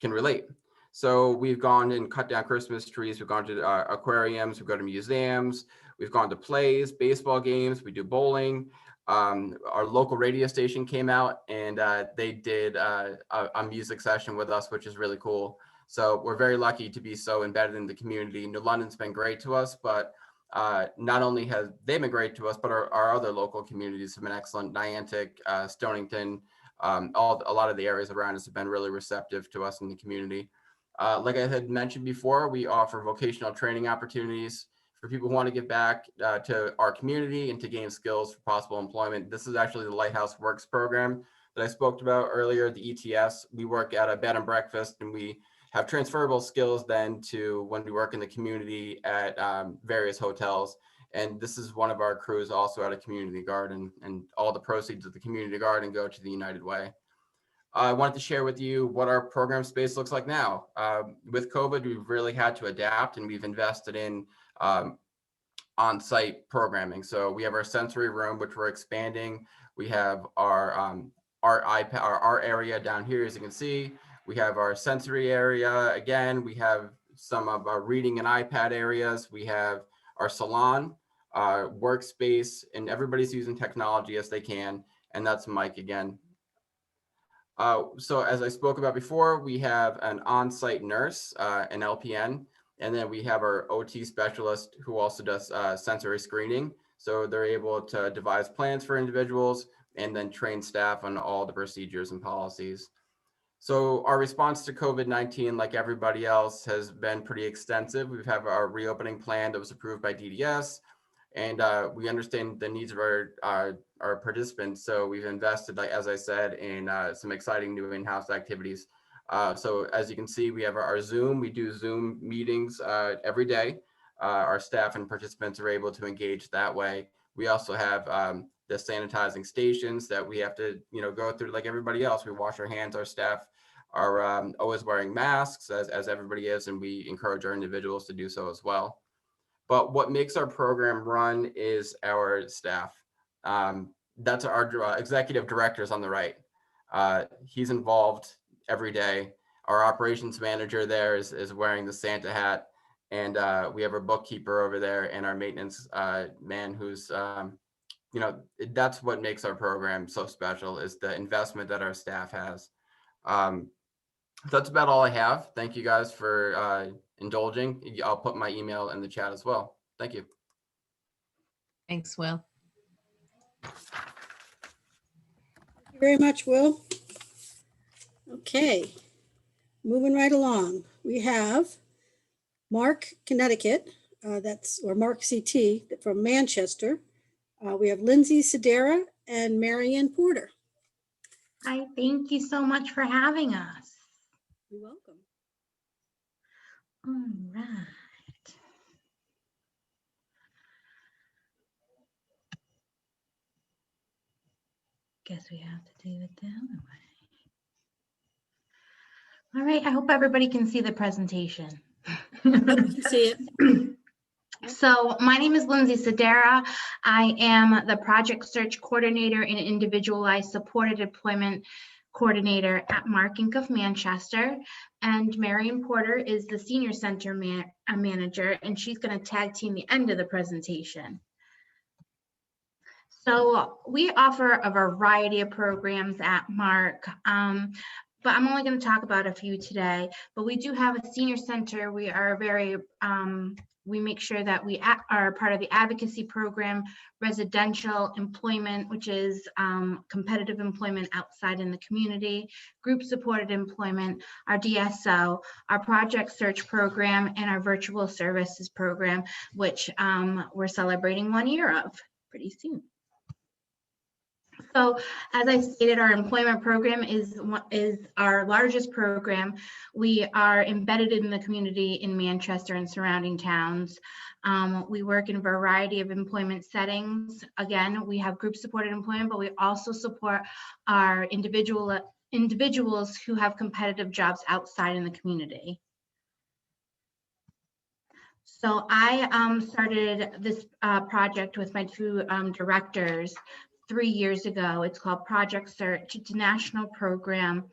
relate. So we've gone and cut down Christmas trees. We've gone to aquariums. We've gone to museums. We've gone to plays, baseball games. We do bowling. Our local radio station came out and they did a music session with us, which is really cool. So we're very lucky to be so embedded in the community. New London's been great to us, but not only have they been great to us, but our other local communities have been excellent. Niantic, Stonington, a lot of the areas around us have been really receptive to us in the community. Like I had mentioned before, we offer vocational training opportunities for people who want to get back to our community and to gain skills for possible employment. This is actually the Lighthouse Works program that I spoke about earlier, the ETS. We work at a bed and breakfast and we have transferable skills then to when we work in the community at various hotels. And this is one of our crews also at a community garden, and all the proceeds of the community garden go to the United Way. I wanted to share with you what our program space looks like now. With COVID, we've really had to adapt and we've invested in on-site programming. So we have our sensory room, which we're expanding. We have our iPad, our area down here, as you can see. We have our sensory area. Again, we have some of our reading and iPad areas. We have our salon, workspace, and everybody's using technology as they can. And that's Mike again. So as I spoke about before, we have an on-site nurse, an LPN, and then we have our OT specialist who also does sensory screening. So they're able to devise plans for individuals and then train staff on all the procedures and policies. So our response to COVID-19, like everybody else, has been pretty extensive. We've had our reopening plan that was approved by DDS, and we understand the needs of our participants. So we've invested, like as I said, in some exciting new in-house activities. So as you can see, we have our Zoom. We do Zoom meetings every day. Our staff and participants are able to engage that way. We also have the sanitizing stations that we have to, go through like everybody else. We wash our hands. Our staff are always wearing masks as everybody is, and we encourage our individuals to do so as well. But what makes our program run is our staff. That's our executive directors on the right. He's involved every day. Our operations manager there is wearing the Santa hat, and we have our bookkeeper over there and our maintenance man who's, that's what makes our program so special, is the investment that our staff has. That's about all I have. Thank you guys for indulging. I'll put my email in the chat as well. Thank you. Thanks, Will. Thank you very much, Will. Okay, moving right along. We have Mark, Connecticut, or Mark CT from Manchester. We have Lindsay Sedera and Marianne Porter. Hi, thank you so much for having us. You're welcome. All right. Guess we have to do it the other way. All right, I hope everybody can see the presentation. You can see it. So my name is Lindsay Sedera. I am the project search coordinator and individualized supported employment coordinator at Mark Inc. of Manchester. And Marianne Porter is the senior center manager, and she's going to tag team the end of the presentation. So we offer a variety of programs at Mark, but I'm only going to talk about a few today. But we do have a senior center. We are very, we make sure that we are part of the advocacy program, residential employment, which is competitive employment outside in the community, group supported employment, our DSO, our project search program, and our virtual services program, which we're celebrating 1 year of pretty soon. So as I stated, our employment program is our largest program. We are embedded in the community in Manchester and surrounding towns. We work in a variety of employment settings. Again, we have group supported employment, but we also support our individuals who have competitive jobs outside in the community. So I started this project with my two directors 3 years ago. It's called Project Search. It's a national program.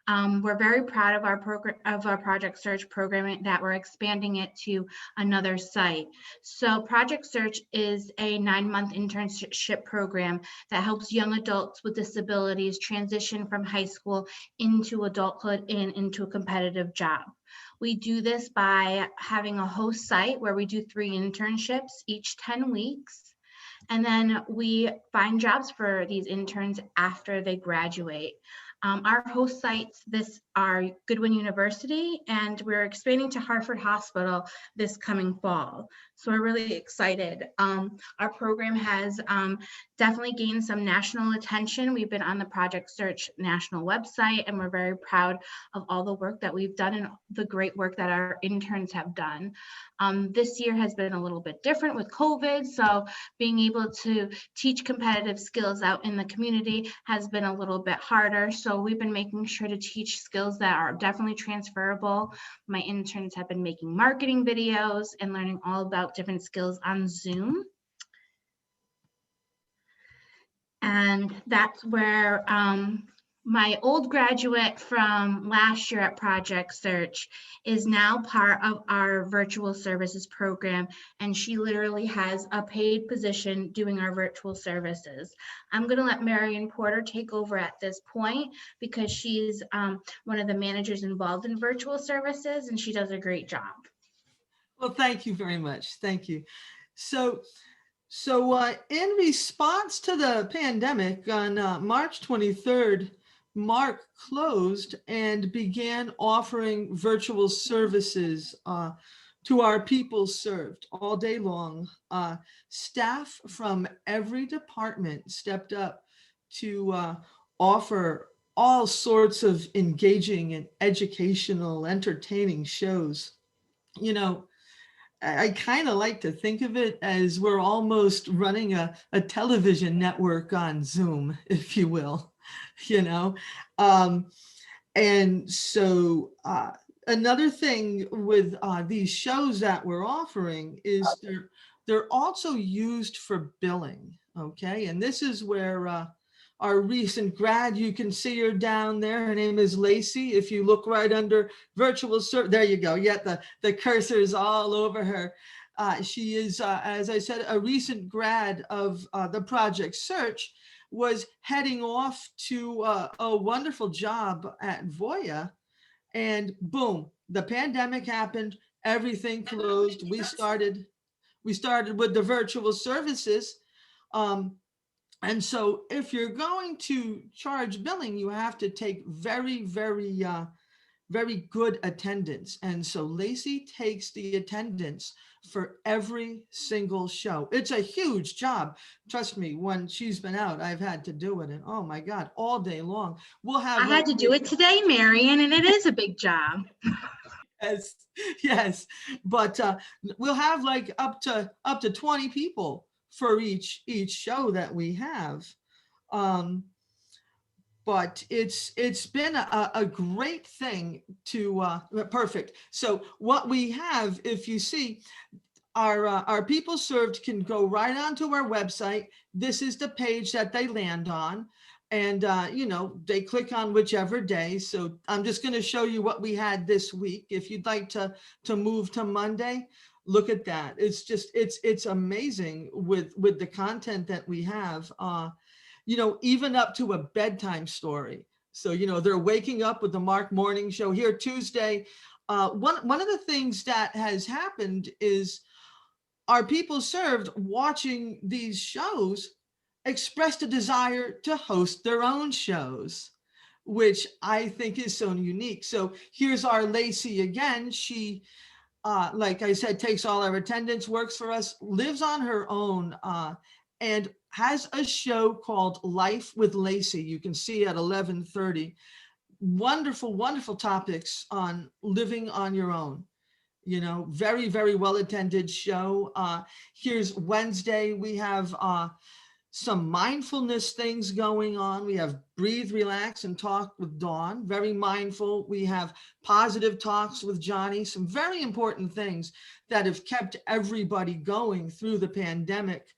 We're very proud of our program, of our Project Search program, that we're expanding it to another site. So Project Search is a 9-month internship program that helps young adults with disabilities transition from high school into adulthood and into a competitive job. We do this by having a host site where we do 3 internships each 10 weeks. And then we find jobs for these interns after they graduate. Our host sites are Goodwin University, and we're expanding to Hartford Hospital this coming fall. So we're really excited. Our program has definitely gained some national attention. We've been on the Project Search national website, and we're very proud of all the work that we've done and the great work that our interns have done. This year has been a little bit different with COVID, so being able to teach competitive skills out in the community has been a little bit harder. So we've been making sure to teach skills that are definitely transferable. My interns have been making marketing videos and learning all about different skills on Zoom. And that's where my old graduate from last year at Project Search is now part of our virtual services program, and she literally has a paid position doing our virtual services. I'm going to let Marion Porter take over at this point because she's one of the managers involved in virtual services, and she does a great job. Well, thank you very much. Thank you. So in response to the pandemic, on March 23rd, Mark closed and began offering virtual services to our people served all day long. Staff from every department stepped up to offer all sorts of engaging and educational, entertaining shows. You know, I kind of like to think of it as we're almost running a television network on Zoom, if you will, you know. And so another thing with these shows that we're offering is they're also used for billing, okay? And this is where our recent grad, you can see her down there. Her name is Lacey. If you look right under virtual service, there you go. Yeah, the cursor is all over her. She is, as I said, a recent grad of the Project Search, was heading off to a wonderful job at Voya. And boom, the pandemic happened, everything closed. We started with the virtual services. And so if you're going to charge billing, you have to take very, very, very good attendance. And so Lacey takes the attendance for every single show. It's a huge job. Trust me, when she's been out, I've had to do it. And oh my God, all day long. We'll have. I had to do it today, Marion, and it is a big job. Yes. But we'll have like up to 20 people for each show that we have. But it's been a great thing to, perfect. So what we have, if you see, our people served can go right onto our website. This is the page that they land on. And, you know, they click on whichever day. So I'm just going to show you what we had this week. If you'd like to move to Monday, look at that. It's just, it's amazing with the content that we have, you know, even up to a bedtime story. So, you know, they're waking up with the Mark Morning Show here Tuesday. One of the things that has happened is our people served watching these shows expressed a desire to host their own shows, which I think is so unique. So here's our Lacey again. She, like I said, takes all our attendance, works for us, lives on her own, and has a show called Life with Lacey. You can see at 11:30. Wonderful, wonderful topics on living on your own. You know, very, very well attended show. Here's Wednesday. We have some mindfulness things going on. We have breathe, relax, and talk with Dawn, very mindful. We have positive talks with Johnny, some very important things that have kept everybody going through the pandemic.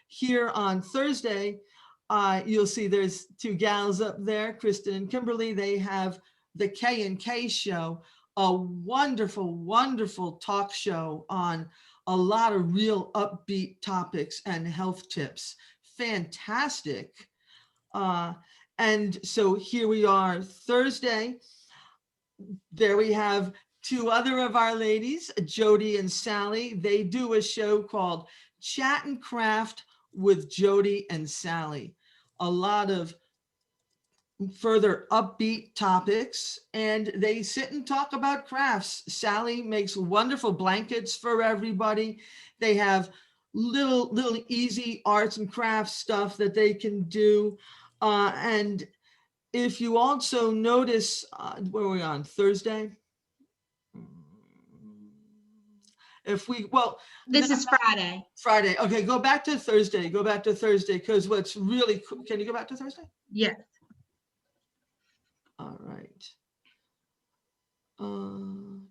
Here on Thursday, you'll see there's two gals up there, Kristen and Kimberly. They have the K&K show, a wonderful, wonderful talk show on a lot of real upbeat topics and health tips. Fantastic. And so here we are Thursday. There we have two other of our ladies, Jody and Sally. They do a show called Chat and Craft with Jody and Sally. A lot of further upbeat topics, and they sit and talk about crafts. Sally makes wonderful blankets for everybody. They have little easy arts and crafts stuff that they can do. And if you also notice, where are we on Thursday? If we, well, This is Friday. Friday. Okay, go back to Thursday. Go back to Thursday, because what's really, can you go back to Thursday? Yes. All right.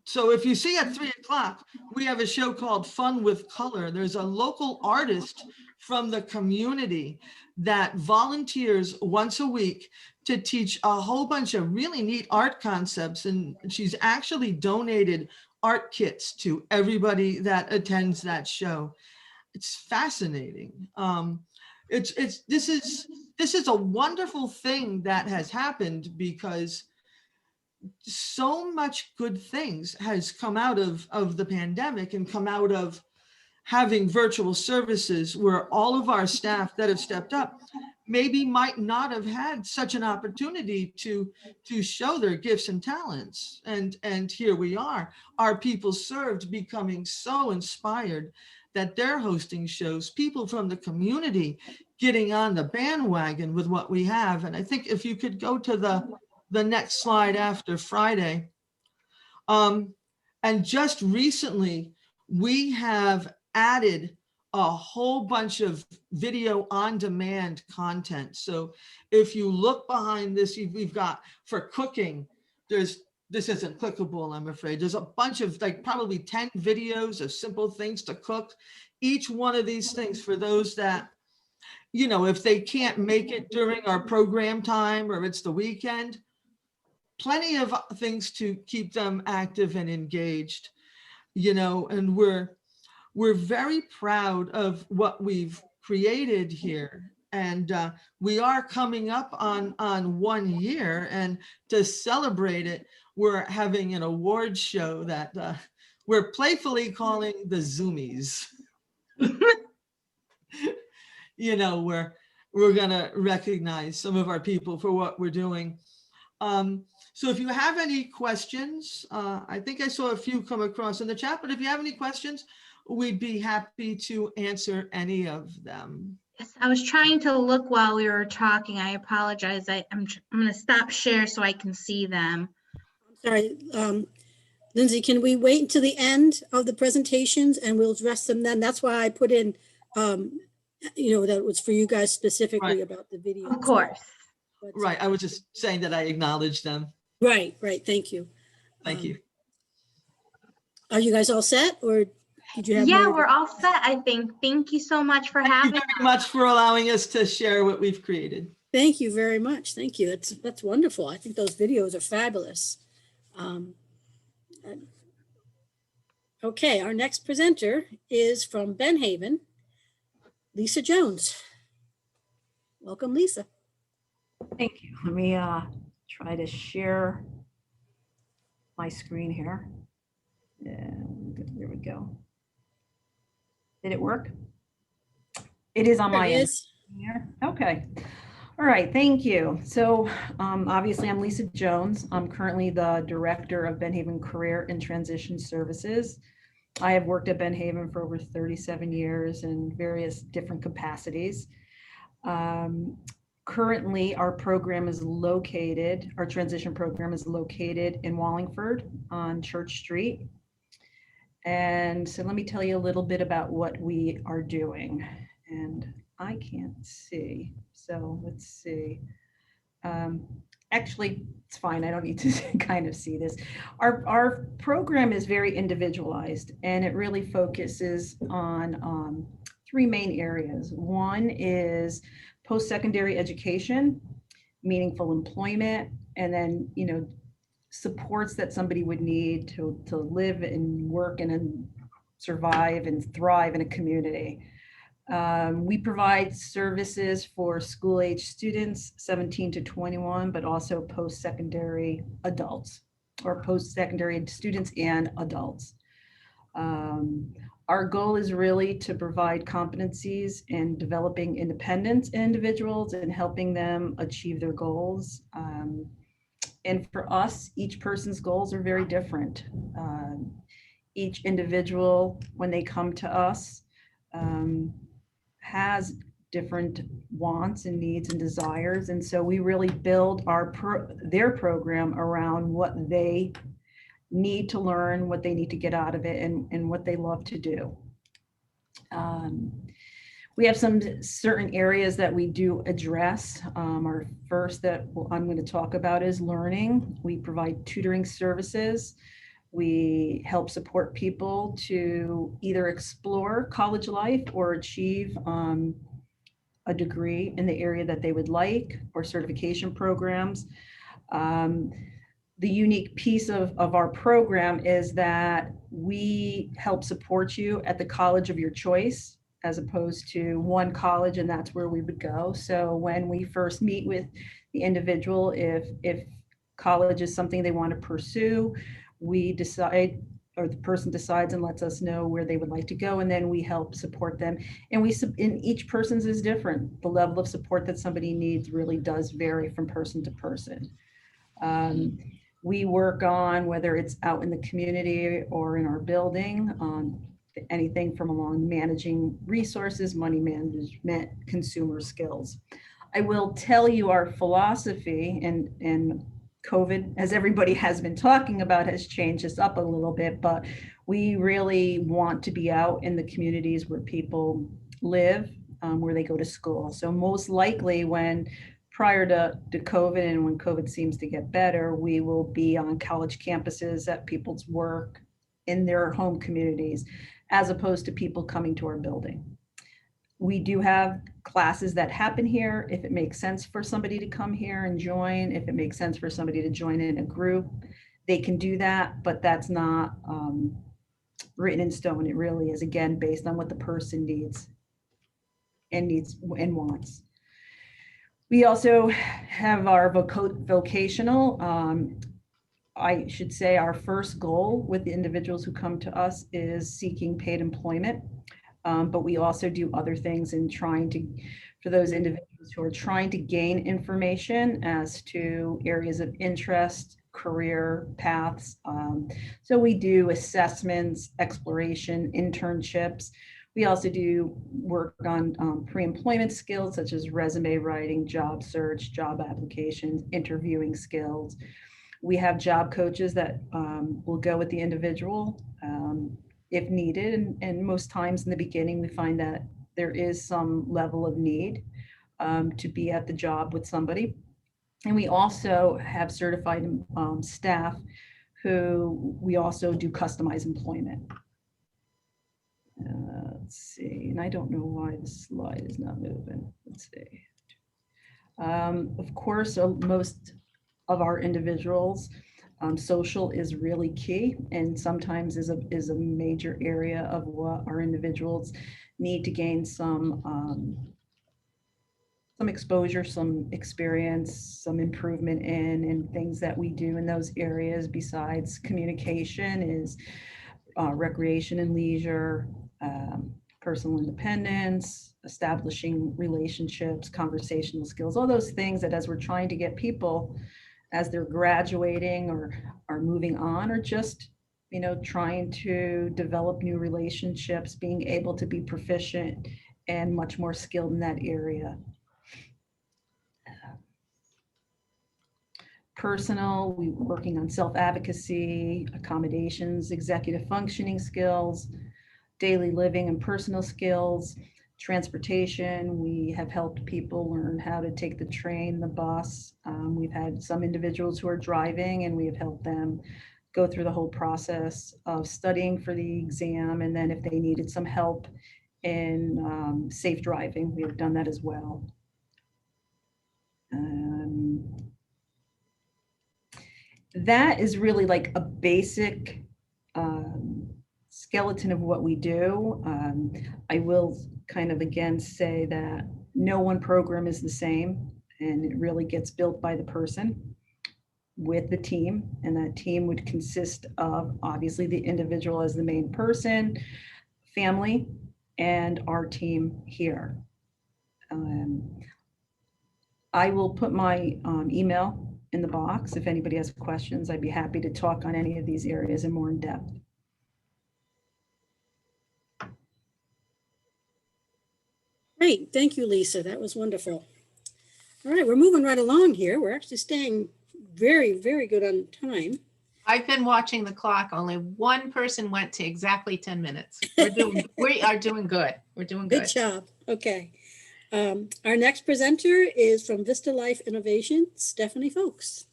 So if you see at 3 o'clock, we have a show called Fun with Color. There's a local artist from the community that volunteers once a week to teach a whole bunch of really neat art concepts. And she's actually donated art kits to everybody that attends that show. It's fascinating. This is a wonderful thing that has happened, because so much good things has come out of the pandemic and come out of having virtual services, where all of our staff that have stepped up maybe might not have had such an opportunity to show their gifts and talents. And here we are, our people served becoming so inspired that they're hosting shows, people from the community getting on the bandwagon with what we have. And I think if you could go to the next slide after Friday. And just recently, we have added a whole bunch of video on demand content. So if you look behind this, we've got for cooking, this isn't clickable, I'm afraid. There's a bunch of probably 10 videos of simple things to cook. Each one of these things, for those that, if they can't make it during our program time or it's the weekend, plenty of things to keep them active and engaged, and we're very proud of what we've created here. And we are coming up on 1 year, and to celebrate it, we're having an award show that we're playfully calling the Zoomies. We're gonna recognize some of our people for what we're doing. So if you have any questions, I think I saw a few come across in the chat, but if you have any questions, we'd be happy to answer any of them. Yes, I was trying to look while we were talking. I apologize. I'm going to stop share so I can see them. Sorry, Lindsay, can we wait until the end of the presentations and we'll address them then? That's why I put in, that was for you guys specifically about the video. Of course. Right. I was just saying that I acknowledge them. Right. Thank you. Thank you. Are you guys all set, or did you have? Yeah, more? we're all set, I think. Thank you so much for having us. Thank you very much for allowing us to share what we've created. Thank you very much. Thank you. That's wonderful. I think those videos are fabulous. Okay, our next presenter is from Ben Haven, Lisa Jones. Welcome, Lisa. Thank you. Let me try to share my screen here. And there we go. Did it work? It is on my end here. Okay. All right. Thank you. So obviously I'm Lisa Jones. I'm currently the director of Ben Haven Career and Transition Services. I have worked at Ben Haven for over 37 years in various different capacities. Currently, our transition program is located in Wallingford on Church Street. And so let me tell you a little bit about what we are doing. And I can't see. So let's see. Actually, it's fine. I don't need to kind of see this. Our program is very individualized, and it really focuses on 3 main areas. One is post-secondary education, meaningful employment, and then, you know, supports that somebody would need to live and work and survive and thrive in a community. We provide services for school-age students, 17 to 21, but also post-secondary adults or post-secondary students and adults. Our goal is really to provide competencies in developing independence in individuals and helping them achieve their goals. And for us, each person's goals are very different. Each individual, when they come to us, has different wants and needs and desires. And so we really build their program around what they need to learn, what they need to get out of it, and what they love to do. We have some certain areas that we do address. Our first that I'm going to talk about is learning. We provide tutoring services. We help support people to either explore college life or achieve a degree in the area that they would like, or certification programs. The unique piece of our program is that we help support you at the college of your choice, as opposed to one college and that's where we would go. So when we first meet with the individual, if college is something they want to pursue, we decide, or the person decides and lets us know where they would like to go, and then we help support them. And each person's is different. The level of support that somebody needs really does vary from person to person. We work on, whether it's out in the community or in our building, anything from along managing resources, money management, consumer skills. I will tell you our philosophy, and COVID, as everybody has been talking about, has changed us up a little bit, but we really want to be out in the communities where people live, where they go to school. So most likely prior to COVID, and when COVID seems to get better, we will be on college campuses at people's work in their home communities, as opposed to people coming to our building. We do have classes that happen here. If it makes sense for somebody to come here and join, if it makes sense for somebody to join in a group, they can do that, but that's not written in stone. It really is, again, based on what the person needs and wants. We also have our vocational. I should say our first goal with the individuals who come to us is seeking paid employment. But we also do other things in for those individuals who are trying to gain information as to areas of interest, career paths. So we do assessments, exploration, internships. We also do work on pre-employment skills, such as resume writing, job search, job applications, interviewing skills. We have job coaches that will go with the individual if needed. And most times in the beginning, we find that there is some level of need to be at the job with somebody. And we also have certified staff who we also do customized employment. Let's see, and I don't know why the slide is not moving. Let's see. Of course, most of our individuals, social is really key, and sometimes is a major area of what our individuals need to gain some exposure, some experience, some improvement in, and things that we do in those areas besides communication is recreation and leisure, personal independence, establishing relationships, conversational skills, all those things that as we're trying to get people as they're graduating or are moving on, or just, trying to develop new relationships, being able to be proficient and much more skilled in that area. Personal, we're working on self-advocacy, accommodations, executive functioning skills, daily living and personal skills, transportation. We have helped people learn how to take the train, the bus. We've had some individuals who are driving, and we have helped them go through the whole process of studying for the exam. And then if they needed some help in safe driving, we have done that as well. That is really like a basic skeleton of what we do. I will kind of again say that no one program is the same, and it really gets built by the person with the team, and that team would consist of obviously the individual as the main person, family, and our team here. I will put my email in the box. If anybody has questions, I'd be happy to talk on any of these areas in more in depth. Great, thank you, Lisa. That was wonderful. All right, we're moving right along here. We're actually staying very, very good on time. I've been watching the clock. Only one person went to exactly 10 minutes. We are doing good. We're doing good. Good job. Okay. Our next presenter is from Vista Life Innovation, Stephanie Folks.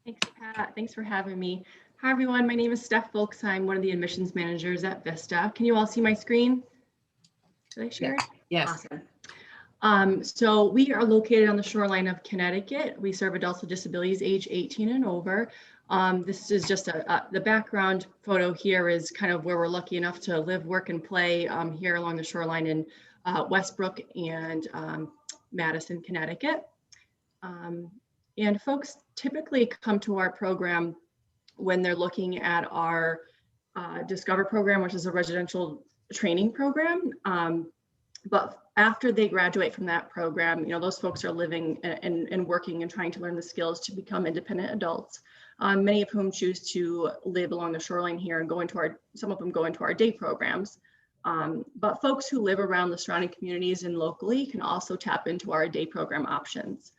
Thanks, Pat. Thanks for having me. Hi, everyone. My name is Steph Folks. I'm one of the admissions managers at Vista. Can you all see my screen? Did I share it? Yes. Awesome. So we are located on the shoreline of Connecticut. We serve adults with disabilities age 18 and over. This is just the background photo here is kind of where we're lucky enough to live, work, and play here along the shoreline in Westbrook and Madison, Connecticut. And folks typically come to our program when they're looking at our Discover program, which is a residential training program. But after they graduate from that program, you know, those folks are living and working and trying to learn the skills to become independent adults. Many of whom choose to live along the shoreline here and go into some of them go into our day programs. But folks who live around the surrounding communities and locally can also tap into our day program options.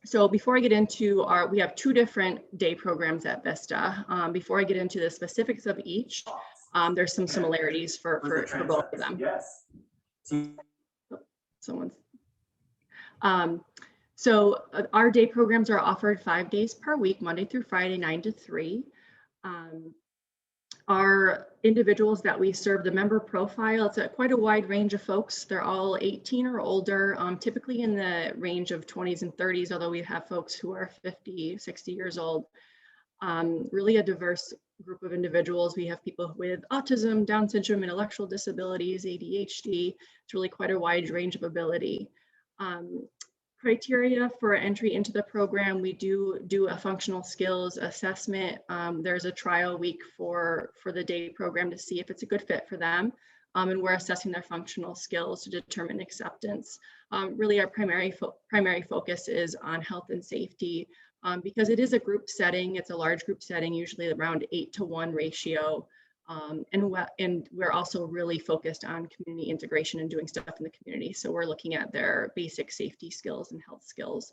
So before I get into we have 2 different day programs at Vista. Before I get into the specifics of each, there's some similarities for both of them. Yes. So our day programs are offered 5 days per week, Monday through Friday, 9 to 3. Our individuals that we serve, the member profile, it's quite a wide range of folks. They're all 18 or older, typically in the range of 20s and 30s, although we have folks who are 50, 60 years old. Really a diverse group of individuals. We have people with autism, Down syndrome, intellectual disabilities, ADHD. It's really quite a wide range of ability. Criteria for entry into the program, we do a functional skills assessment. There's a trial week for the day program to see if it's a good fit for them. And we're assessing their functional skills to determine acceptance. Really our primary focus is on health and safety because it is a group setting. It's a large group setting, usually around 8-to-1 ratio. And we're also really focused on community integration and doing stuff in the community. So we're looking at their basic safety skills and health skills.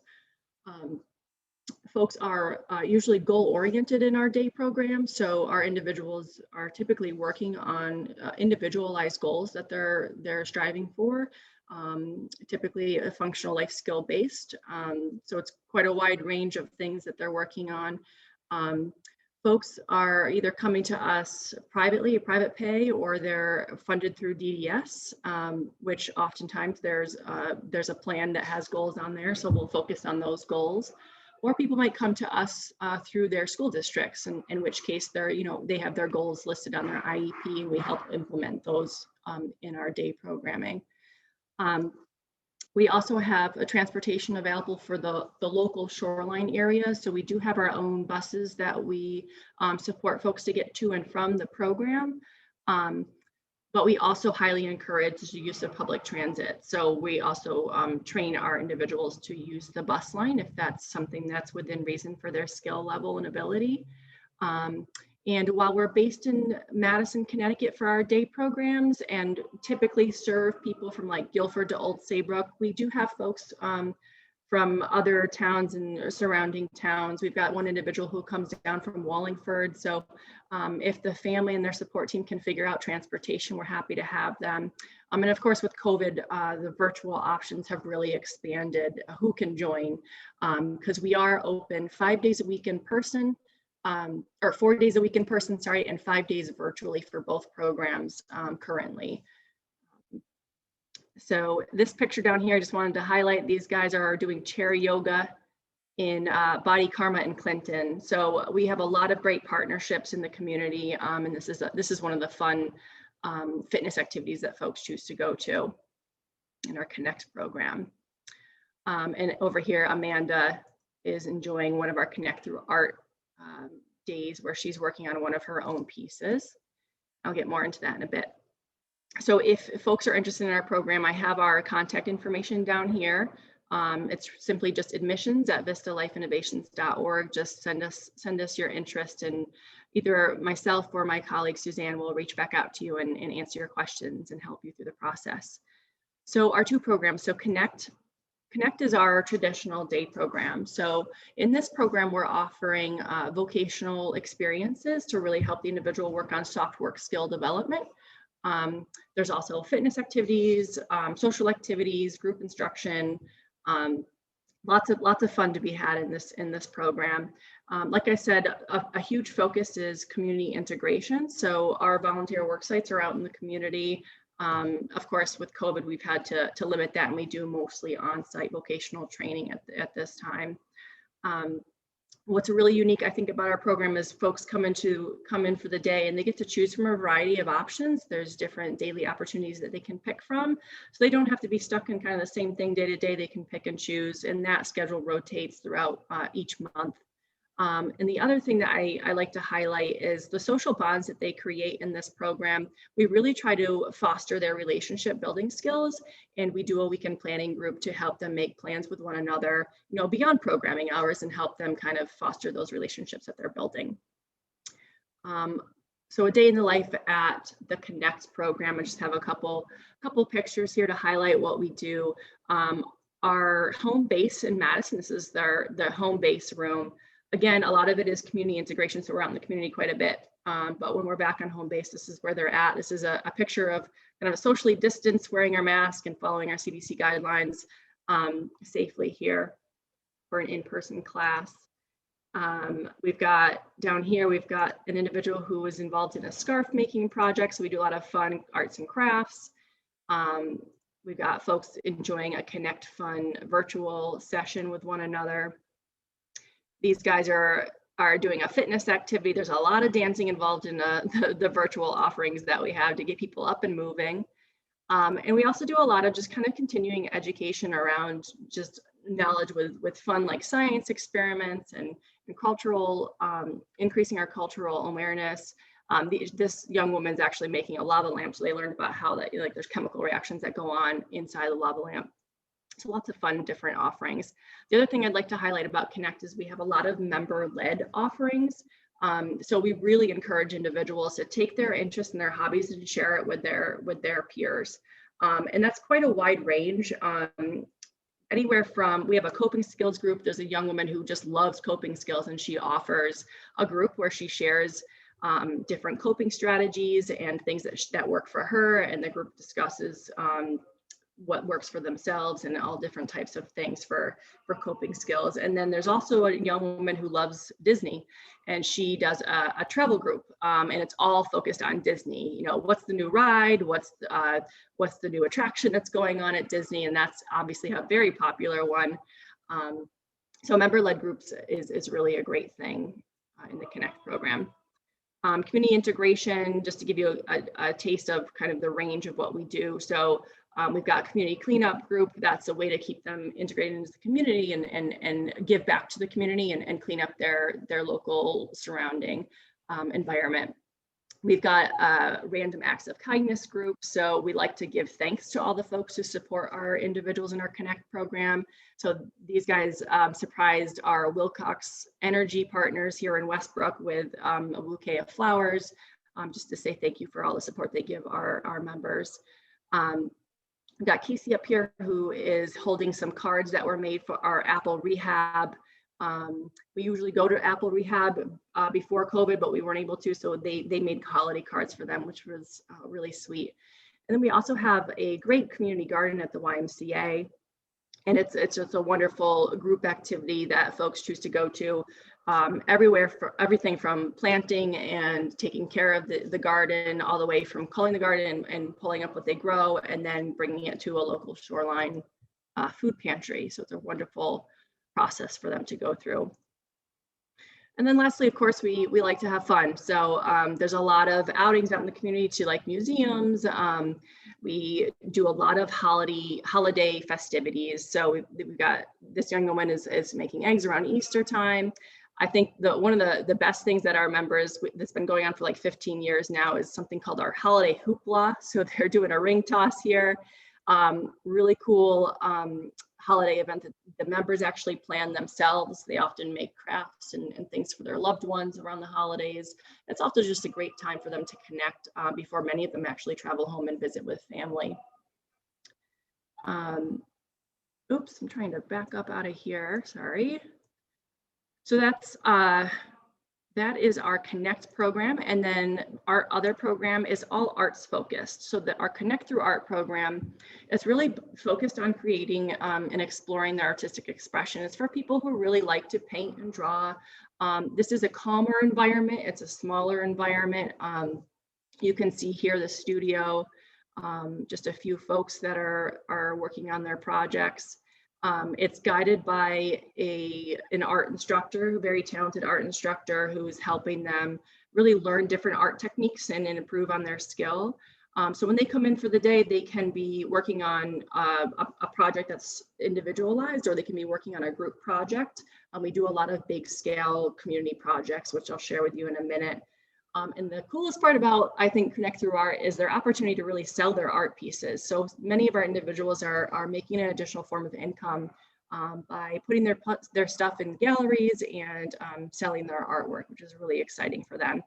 Folks are usually goal-oriented in our day program. So our individuals are typically working on individualized goals that they're striving for, typically a functional life skill based. So it's quite a wide range of things that they're working on. Folks are either coming to us privately, private pay, or they're funded through DDS, which oftentimes there's a plan that has goals on there. So we'll focus on those goals. Or people might come to us through their school districts, and in which case they have their goals listed on their IEP, and we help implement those in our day programming. We also have a transportation available for the local shoreline area. So we do have our own buses that we support folks to get to and from the program. But we also highly encourage the use of public transit. So we also train our individuals to use the bus line if that's something that's within reason for their skill level and ability. And while we're based in Madison, Connecticut for our day programs and typically serve people from like Guilford to Old Saybrook, we do have folks from other towns and surrounding towns. We've got one individual who comes down from Wallingford. So if the family and their support team can figure out transportation, we're happy to have them. And of course, with COVID, the virtual options have really expanded who can join, because we are open 5 days a week in person, or 4 days a week in person, sorry, and 5 days virtually for both programs currently. So this picture down here, I just wanted to highlight, these guys are doing chair yoga in Body Karma in Clinton. So we have a lot of great partnerships in the community, and this is one of the fun fitness activities that folks choose to go to in our Connect program. And over here, Amanda is enjoying one of our Connect Through Art days where she's working on one of her own pieces. I'll get more into that in a bit. So if folks are interested in our program, I have our contact information down here. It's simply just admissions@vistalifeinnovations.org. Just send us your interest, and either myself or my colleague Suzanne will reach back out to you and answer your questions and help you through the process. So our two programs, so Connect is our traditional day program. So in this program, we're offering vocational experiences to really help the individual work on soft work skill development. There's also fitness activities, social activities, group instruction, lots of fun to be had in this program. Like I said, a huge focus is community integration. So our volunteer work sites are out in the community. Of course, with COVID, we've had to limit that, and we do mostly on-site vocational training at this time. What's really unique, I think, about our program is folks come in for the day and they get to choose from a variety of options. There's different daily opportunities that they can pick from. So they don't have to be stuck in kind of the same thing day to day. They can pick and choose, and that schedule rotates throughout each month. And the other thing that I like to highlight is the social bonds that they create in this program. We really try to foster their relationship building skills, and we do a weekend planning group to help them make plans with one another, beyond programming hours, and help them kind of foster those relationships that they're building. So a day in the life at the Connect program. I just have a couple pictures here to highlight what we do. Our home base in Madison, this is the home base room. Again, a lot of it is community integration, so we're out in the community quite a bit. But when we're back on home base, this is where they're at. This is a picture of kind of a socially distanced, wearing our mask and following our CDC guidelines safely here for an in-person class. We've got down here, we've got an individual who was involved in a scarf making project. So we do a lot of fun arts and crafts. We've got folks enjoying a Connect Fun virtual session with one another. These guys are doing a fitness activity. There's a lot of dancing involved in the virtual offerings that we have to get people up and moving. And we also do a lot of just kind of continuing education around just knowledge with fun, like science experiments and cultural, increasing our cultural awareness. This young woman's actually making a lava lamp. So they learned about how that, there's chemical reactions that go on inside the lava lamp. So lots of fun, different offerings. The other thing I'd like to highlight about Connect is we have a lot of member-led offerings. So we really encourage individuals to take their interests and their hobbies and share it with their peers. And that's quite a wide range. Anywhere from, we have a coping skills group. There's a young woman who just loves coping skills, and she offers a group where she shares different coping strategies and things that work for her, and the group discusses what works for themselves and all different types of things for coping skills. And then there's also a young woman who loves Disney, and she does a travel group, and it's all focused on Disney. What's the new ride? What's the new attraction that's going on at Disney? And that's obviously a very popular one. So member-led groups is really a great thing in the Connect program. Community integration, just to give you a taste of kind of the range of what we do. So we've got a community cleanup group. That's a way to keep them integrated into the community and give back to the community and clean up their local surrounding environment. We've got random acts of kindness group. So we like to give thanks to all the folks who support our individuals in our Connect program. So these guys surprised our Wilcox Energy partners here in Westbrook with a bouquet of flowers, just to say thank you for all the support they give our members. We've got Casey up here who is holding some cards that were made for our Apple Rehab. We usually go to Apple Rehab before COVID, but we weren't able to, so they made holiday cards for them, which was really sweet. And then we also have a great community garden at the YMCA. And it's just a wonderful group activity that folks choose to go to everywhere, for everything from planting and taking care of the garden, all the way from culling the garden and pulling up what they grow and then bringing it to a local shoreline food pantry. So it's a wonderful process for them to go through. And then lastly, of course, we like to have fun. So there's a lot of outings out in the community to like museums. We do a lot of holiday festivities. So we've got this young woman is making eggs around Easter time. I think one of the best things that our members, that's been going on for like 15 years now, is something called our holiday hoopla. So they're doing a ring toss here. Really cool holiday event that the members actually plan themselves. They often make crafts and things for their loved ones around the holidays. It's also just a great time for them to connect before many of them actually travel home and visit with family. Oops, I'm trying to back up out of here, sorry. So that is our Connect program. And then our other program is all arts focused. So that our Connect Through Art program is really focused on creating and exploring their artistic expression. It's for people who really like to paint and draw. This is a calmer environment. It's a smaller environment. You can see here the studio, just a few folks that are working on their projects. It's guided by an art instructor, a very talented art instructor who's helping them really learn different art techniques and improve on their skill. So when they come in for the day, they can be working on a project that's individualized, or they can be working on a group project. We do a lot of big scale community projects, which I'll share with you in a minute. And the coolest part about, I think, Connect Through Art is their opportunity to really sell their art pieces. So many of our individuals are making an additional form of income by putting their stuff in galleries and selling their artwork, which is really exciting for them.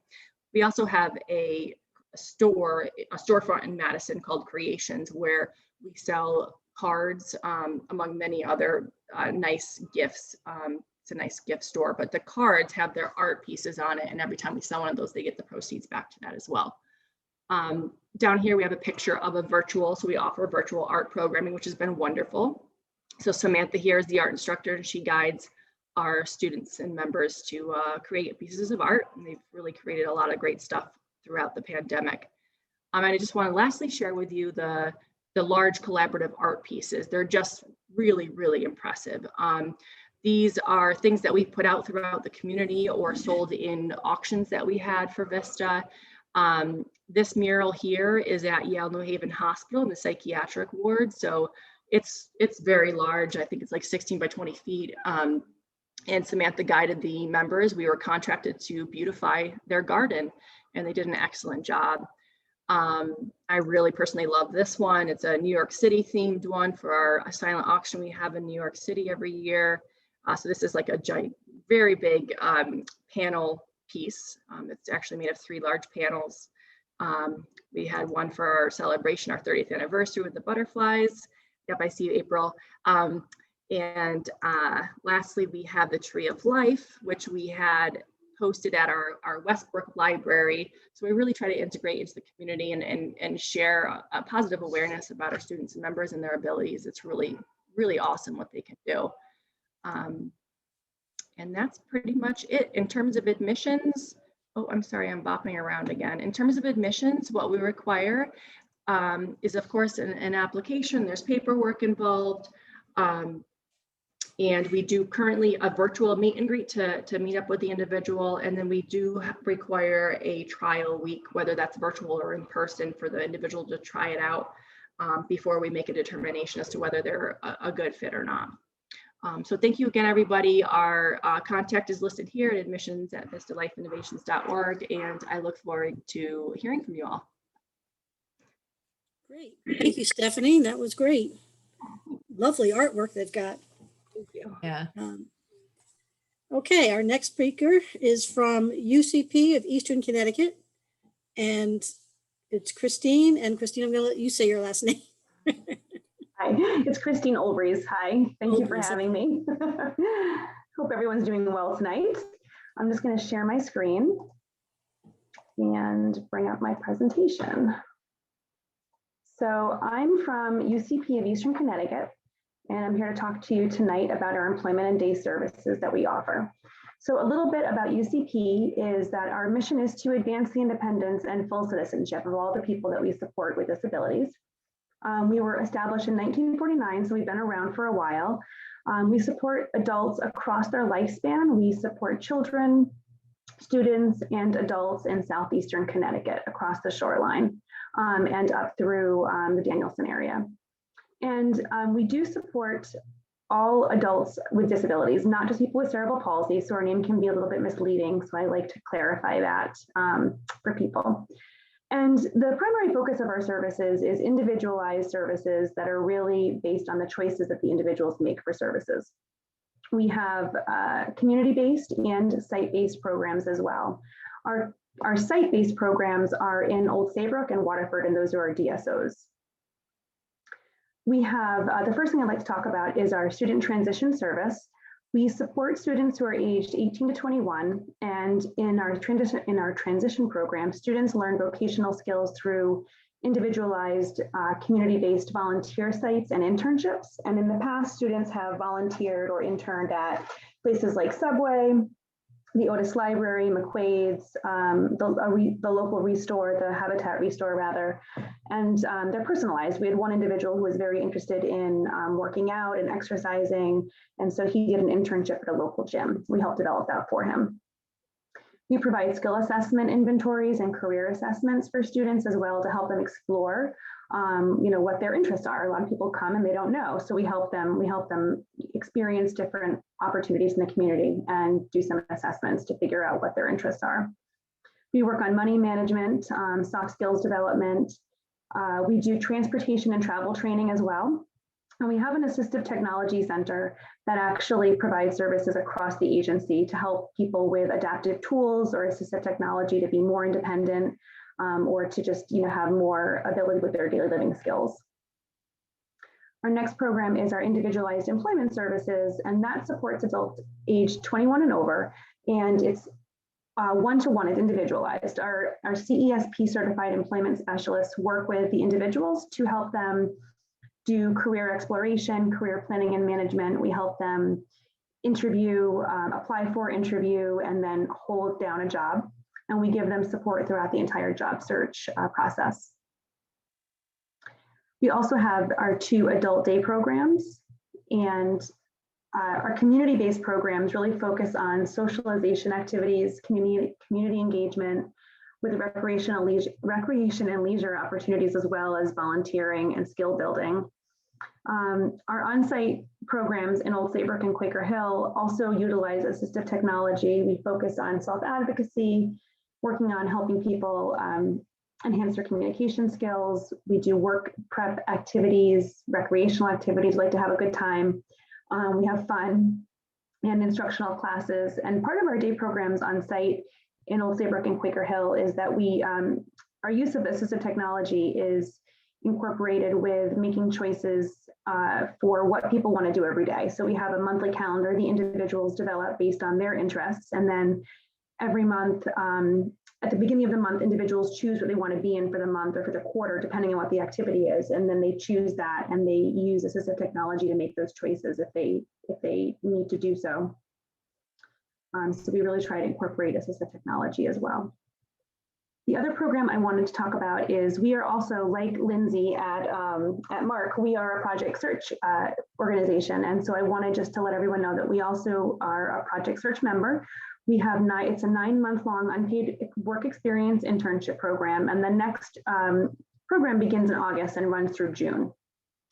We also have a storefront in Madison called Creations, where we sell cards among many other nice gifts. It's a nice gift store, but the cards have their art pieces on it, and every time we sell one of those, they get the proceeds back to that as well. Down here we have a picture of a virtual, so we offer virtual art programming, which has been wonderful. So Samantha here is the art instructor, and she guides our students and members to create pieces of art, and they've really created a lot of great stuff throughout the pandemic. And I just want to lastly share with you the large collaborative art pieces. They're just really, really impressive. These are things that we put out throughout the community or sold in auctions that we had for Vista. This mural here is at Yale New Haven Hospital in the psychiatric ward. So it's very large. I think it's like 16 by 20 feet. And Samantha guided the members. We were contracted to beautify their garden, and they did an excellent job. I really personally love this one. It's a New York City themed one for our silent auction we have in New York City every year. So this is like a giant, very big panel piece. It's actually made of 3 large panels. We had one for our celebration, our 30th anniversary with the butterflies. Yep, I see you, April. And lastly, we have the Tree of Life, which we had posted at our Westbrook Library. So we really try to integrate into the community and share a positive awareness about our students and members and their abilities. It's really, really awesome what they can do. And that's pretty much it. In terms of admissions, oh, I'm sorry, I'm bopping around again. In terms of admissions, what we require is, of course, an application. There's paperwork involved. And we do currently a virtual meet and greet to meet up with the individual. And then we do require a trial week, whether that's virtual or in person, for the individual to try it out before we make a determination as to whether they're a good fit or not. So thank you again, everybody. Our contact is listed here at admissions@vistalifeinnovations.org, and I look forward to hearing from you all. Great. Thank you, Stephanie. That was great. Lovely artwork they've got. Thank you. Yeah. Okay, our next speaker is from UCP of Eastern Connecticut, and it's Christine. And Christine, I'm going to let you say your last name. It's Christine Olbreeze. Hi, thank you for Olbreeze, having me. Hope everyone's doing well tonight. I'm just going to share my screen and bring up my presentation. So I'm from UCP of Eastern Connecticut, and I'm here to talk to you tonight about our employment and day services that we offer. So a little bit about UCP is that our mission is to advance the independence and full citizenship of all the people that we support with disabilities. We were established in 1949, so we've been around for a while. We support adults across their lifespan. We support children, students, and adults in southeastern Connecticut across the shoreline and up through the Danielson area. And we do support all adults with disabilities, not just people with cerebral palsy, so our name can be a little bit misleading, so I like to clarify that for people. And the primary focus of our services is individualized services that are really based on the choices that the individuals make for services. We have community-based and site-based programs as well. Our site-based programs are in Old Saybrook and Waterford, and those are our DSOs. We have, the first thing I'd like to talk about is our student transition service. We support students who are aged 18 to 21, and in our transition program, students learn vocational skills through individualized community-based volunteer sites and internships. And in the past, students have volunteered or interned at places like Subway, the Otis Library, McQuaid's, the local restore, the Habitat restore rather, and they're personalized. We had one individual who was very interested in working out and exercising, and so he did an internship at a local gym. We helped develop that for him. We provide skill assessment inventories and career assessments for students as well to help them explore what their interests are. A lot of people come and they don't know, so we help them experience different opportunities in the community and do some assessments to figure out what their interests are. We work on money management, soft skills development. We do transportation and travel training as well. And we have an assistive technology center that actually provides services across the agency to help people with adaptive tools or assistive technology to be more independent or to just have more ability with their daily living skills. Our next program is our individualized employment services, and that supports adults aged 21 and over, and it's one-to-one, it's individualized. Our CESP certified employment specialists work with the individuals to help them do career exploration, career planning and management. We help them interview, apply for interview, and then hold down a job. And we give them support throughout the entire job search process. We also have our 2 adult day programs, and our community-based programs really focus on socialization activities, community engagement with recreation and leisure opportunities, as well as volunteering and skill building. Our on-site programs in Old Saybrook and Quaker Hill also utilize assistive technology. We focus on self-advocacy, working on helping people enhance their communication skills. We do work prep activities, recreational activities, like to have a good time. We have fun and instructional classes. And part of our day programs on site in Old Saybrook and Quaker Hill is that our use of assistive technology is incorporated with making choices for what people want to do every day. So we have a monthly calendar the individuals develop based on their interests. And then every month, at the beginning of the month, individuals choose what they want to be in for the month or for the quarter, depending on what the activity is. And then they choose that and they use assistive technology to make those choices if they need to do so. So we really try to incorporate assistive technology as well. The other program I wanted to talk about is we are also, like Lindsay at Mark, we are a project search organization. And so I wanted just to let everyone know that we also are a project search member. We have it's a 9-month-long unpaid work experience internship program. And the next program begins in August and runs through June.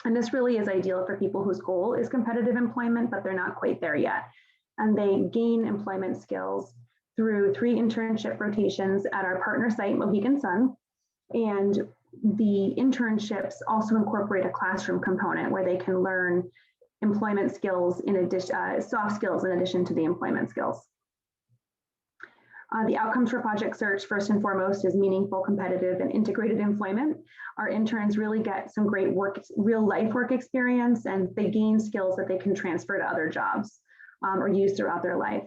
And this really is ideal for people whose goal is competitive employment, but they're not quite there yet. And they gain employment skills through 3 internship rotations at our partner site, Mohegan Sun. And the internships also incorporate a classroom component where they can learn employment skills in addition, soft skills in addition to the employment skills. The outcomes for Project Search, first and foremost, is meaningful, competitive, and integrated employment. Our interns really get some great work, real life work experience, and they gain skills that they can transfer to other jobs or use throughout their life.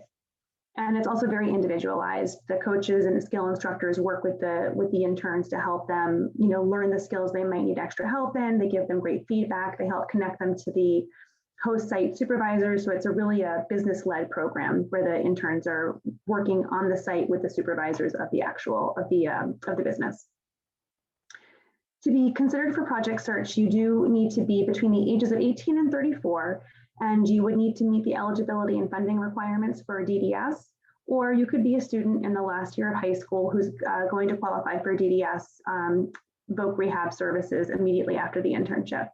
And it's also very individualized. The coaches and the skill instructors work with the interns to help them, learn the skills they might need extra help in. They give them great feedback. They help connect them to the host site supervisors. So it's really a business-led program where the interns are working on the site with the supervisors of the business. To be considered for Project Search, you do need to be between the ages of 18 and 34, and you would need to meet the eligibility and funding requirements for DDS, or you could be a student in the last year of high school who's going to qualify for DDS, voc rehab services immediately after the internship.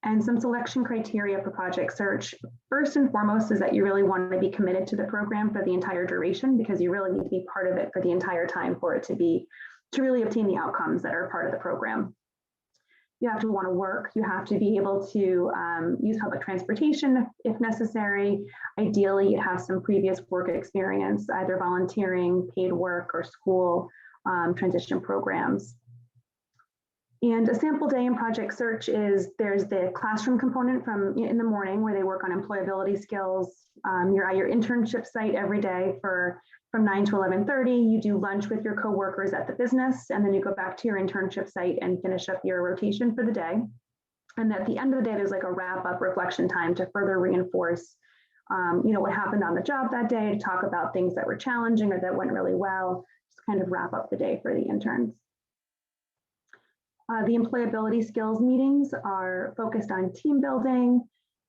And some selection criteria for Project Search. First and foremost is that you really want to be committed to the program for the entire duration, because you really need to be part of it for the entire time for it to really obtain the outcomes that are part of the program. You have to want to work. You have to be able to use public transportation if necessary. Ideally, you have some previous work experience, either volunteering, paid work, or school transition programs. And a sample day in Project Search is there's the classroom component from in the morning where they work on employability skills. You're at your internship site every day from 9 to 11:30. You do lunch with your coworkers at the business, and then you go back to your internship site and finish up your rotation for the day. And at the end of the day, there's like a wrap-up reflection time to further reinforce what happened on the job that day, to talk about things that were challenging or that went really well, just kind of wrap up the day for the interns. The employability skills meetings are focused on team building,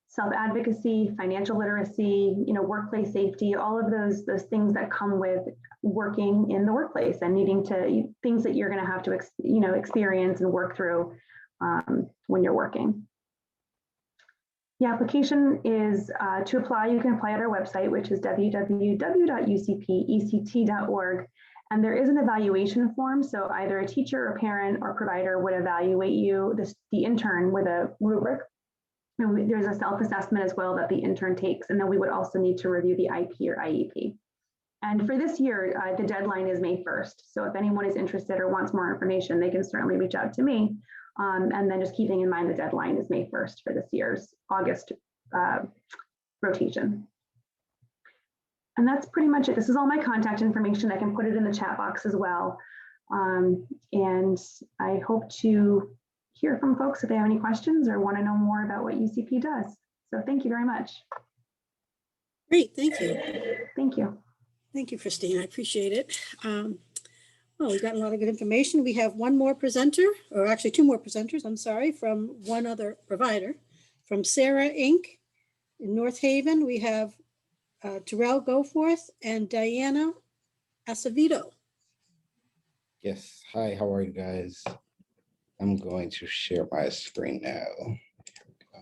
self-advocacy, financial literacy, workplace safety, all of those things that come with working in the workplace and things that you're going to have to experience and work through when you're working. The application is to apply. You can apply at our website, which is www.ucpect.org. And there is an evaluation form. So either a teacher or parent or provider would evaluate you, the intern, with a rubric. And there's a self-assessment as well that the intern takes. And then we would also need to review the IP or IEP. And for this year, the deadline is May 1st. So if anyone is interested or wants more information, they can certainly reach out to me. And then just keeping in mind the deadline is May 1st for this year's August rotation. And that's pretty much it. This is all my contact information. I can put it in the chat box as well. And I hope to hear from folks if they have any questions or want to know more about what UCP does. So thank you very much. Great, thank you. Thank you. Thank you, Christine. I appreciate it. Well, we've got a lot of good information. We have one more presenter, or actually two more presenters, I'm sorry, from one other provider. From Sarah Inc. in North Haven, we have Terrell Goforth and Diana Acevedo. Yes. Hi, how are you guys? I'm going to share my screen now. Here we go.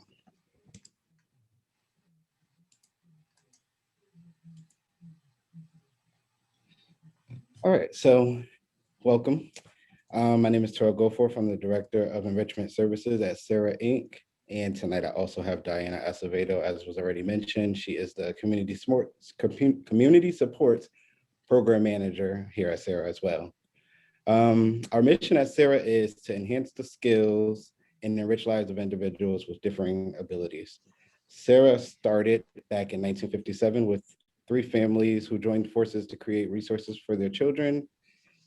All right, so welcome. My name is Terrell Goforth. I'm the Director of Enrichment Services at Sarah Inc. And tonight I also have Diana Acevedo, as was already mentioned. She is the Community Supports Program Manager here at Sarah as well. Our mission at Sarah is to enhance the skills and enrich lives of individuals with differing abilities. Sarah started back in 1957 with 3 families who joined forces to create resources for their children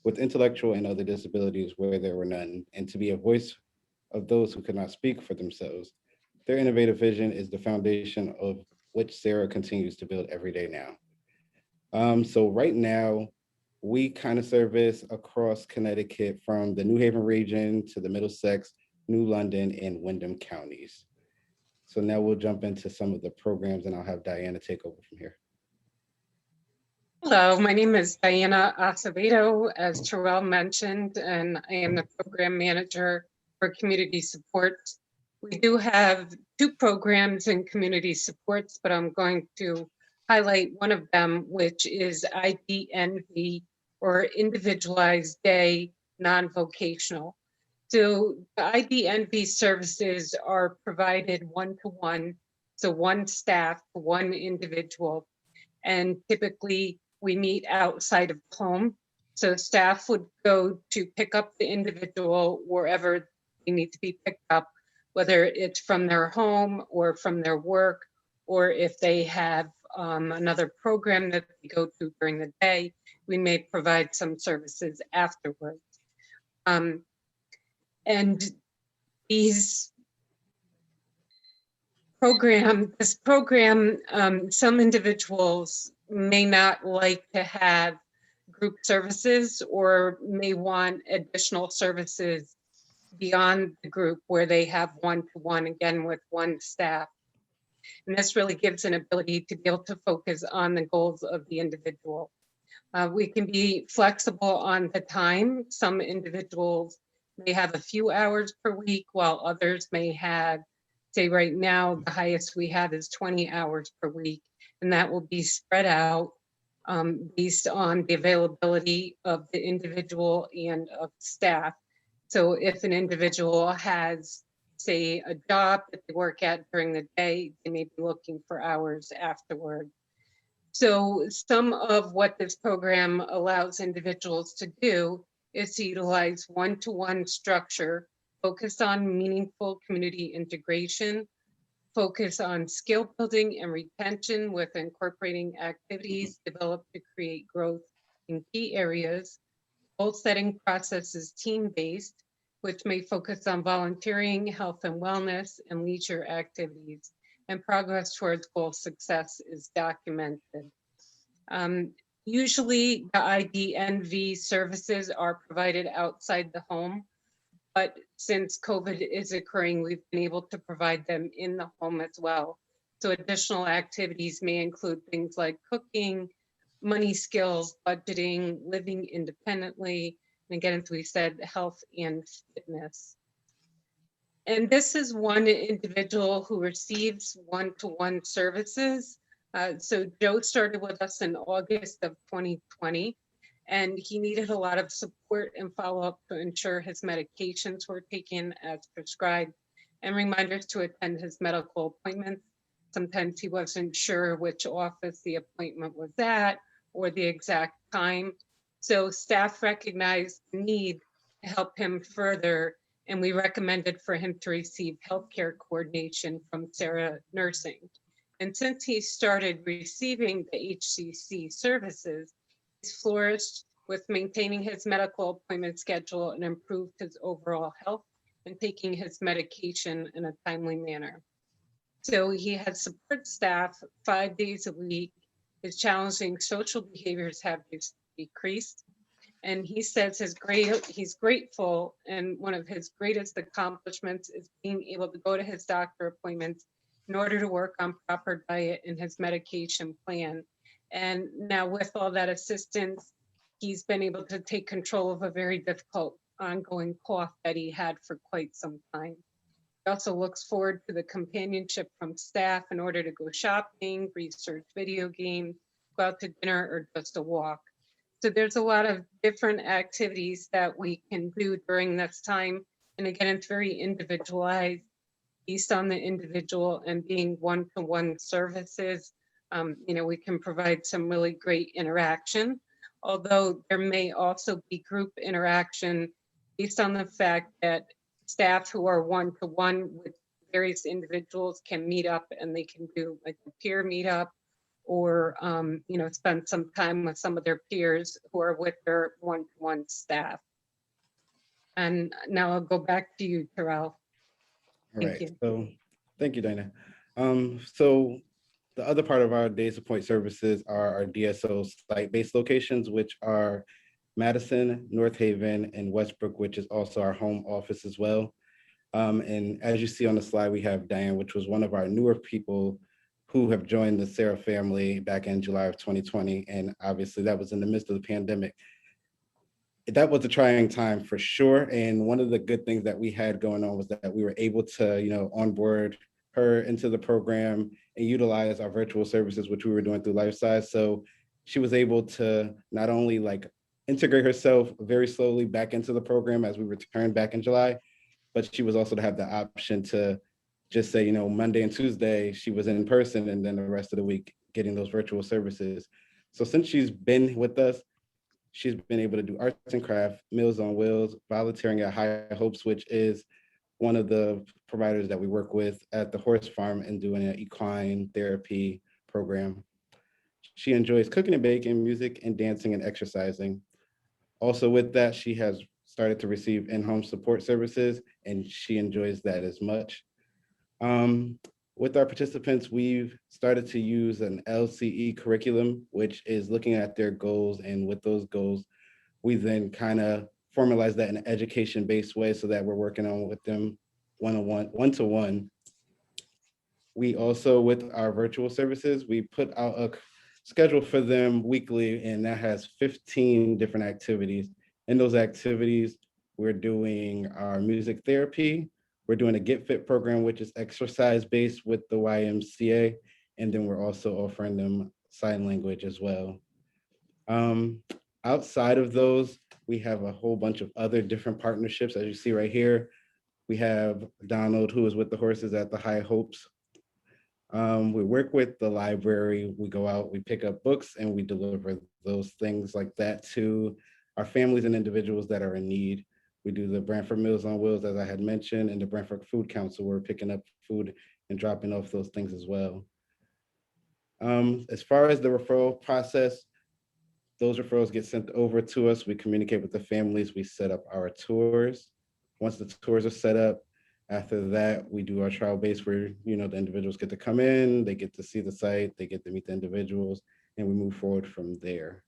with intellectual and other disabilities where there were none, and to be a voice of those who could not speak for themselves. Their innovative vision is the foundation of which Sarah continues to build every day now. So right now, we kind of service across Connecticut from the New Haven region to the Middlesex, New London, and Windham counties. So now we'll jump into some of the programs and I'll have Diana take over from here. Hello, my name is Diana Acevedo, as Terrell mentioned, and I am the program manager for community support. We do have 2 programs in community supports, but I'm going to highlight one of them, which is Idnv, or Individualized Day Non-Vocational. So the Idnv services are provided one-to-one, so one staff, one individual, and typically we meet outside of home. So staff would go to pick up the individual wherever they need to be picked up, whether it's from their home or from their work, or if they have another program that they go to during the day, we may provide some services afterwards. And this program, some individuals may not like to have group services or may want additional services beyond the group where they have one-to-one, again, with one staff. And this really gives an ability to be able to focus on the goals of the individual. We can be flexible on the time. Some individuals may have a few hours per week, while others may have, say right now, the highest we have is 20 hours per week. And that will be spread out based on the availability of the individual and of staff. So if an individual has, say, a job that they work at during the day, they may be looking for hours afterward. So some of what this program allows individuals to do is to utilize one-to-one structure, focus on meaningful community integration, focus on skill building and retention with incorporating activities developed to create growth in key areas. Goal setting process is team-based, which may focus on volunteering, health and wellness, and leisure activities. And progress towards goal success is documented. Usually the Idnv services are provided outside the home, but since COVID is occurring, we've been able to provide them in the home as well. So additional activities may include things like cooking, money skills, budgeting, living independently, and again, as we said, health and fitness. And this is one individual who receives one-to-one services. So Joe started with us in August of 2020, and he needed a lot of support and follow-up to ensure his medications were taken as prescribed and reminders to attend his medical appointments. Sometimes he wasn't sure which office the appointment was at or the exact time. So staff recognized the need to help him further, and we recommended for him to receive healthcare coordination from Sarah Nursing. And since he started receiving the HCC services, he's flourished with maintaining his medical appointment schedule and improved his overall health and taking his medication in a timely manner. So he has support staff 5 days a week. His challenging social behaviors have decreased. And he says he's grateful, and one of his greatest accomplishments is being able to go to his doctor appointments in order to work on proper diet and his medication plan. And now with all that assistance, he's been able to take control of a very difficult ongoing cough that he had for quite some time. He also looks forward to the companionship from staff in order to go shopping, research video games, go out to dinner, or just a walk. So there's a lot of different activities that we can do during this time. And again, it's very individualized based on the individual, and being one-to-one services. We can provide some really great interaction, although there may also be group interaction based on the fact that staff who are one-to-one with various individuals can meet up, and they can do like a peer meetup, or spend some time with some of their peers who are with their one-to-one staff. And now I'll go back to you, Terrell. All right, so thank you, Dinah. So the other part of our days of point services are our DSO site-based locations, which are Madison, North Haven, and Westbrook, which is also our home office as well. And as you see on the slide, we have Diane, which was one of our newer people who have joined the Sarah family back in July of 2020. And obviously that was in the midst of the pandemic. That was a trying time for sure. And one of the good things that we had going on was that we were able to, onboard her into the program and utilize our virtual services, which we were doing through LifeSize. So she was able to not only integrate herself very slowly back into the program as we returned back in July, but she was also to have the option to just say, Monday and Tuesday, she was in person, and then the rest of the week getting those virtual services. So since she's been with us, she's been able to do arts and craft, Meals on Wheels, volunteering at High Hopes, which is one of the providers that we work with at the horse farm, and doing an equine therapy program. She enjoys cooking and baking, music and dancing and exercising. Also with that, she has started to receive in-home support services, and she enjoys that as much. With our participants, we've started to use an LCE curriculum, which is looking at their goals, and with those goals, we then kind of formalize that in an education-based way so that we're working on with them one-on-one, one-to-one. We also, with our virtual services, we put out a schedule for them weekly, and that has 15 different activities. In those activities, we're doing our music therapy, we're doing a Get Fit program, which is exercise-based with the YMCA, and then we're also offering them sign language as well. Outside of those, we have a whole bunch of other different partnerships. As you see right here, we have Donald, who is with the horses at the High Hopes. We work with the library, we go out, we pick up books, and we deliver those things like that to our families and individuals that are in need. We do the Brantford Meals on Wheels, as I had mentioned, and the Brantford Food Council. We're picking up food and dropping off those things as well. As far as the referral process, those referrals get sent over to us. We communicate with the families. We set up our tours. Once the tours are set up, after that, we do our trial base where, you know, the individuals get to come in, they get to see the site, they get to meet the individuals, and we move forward from there.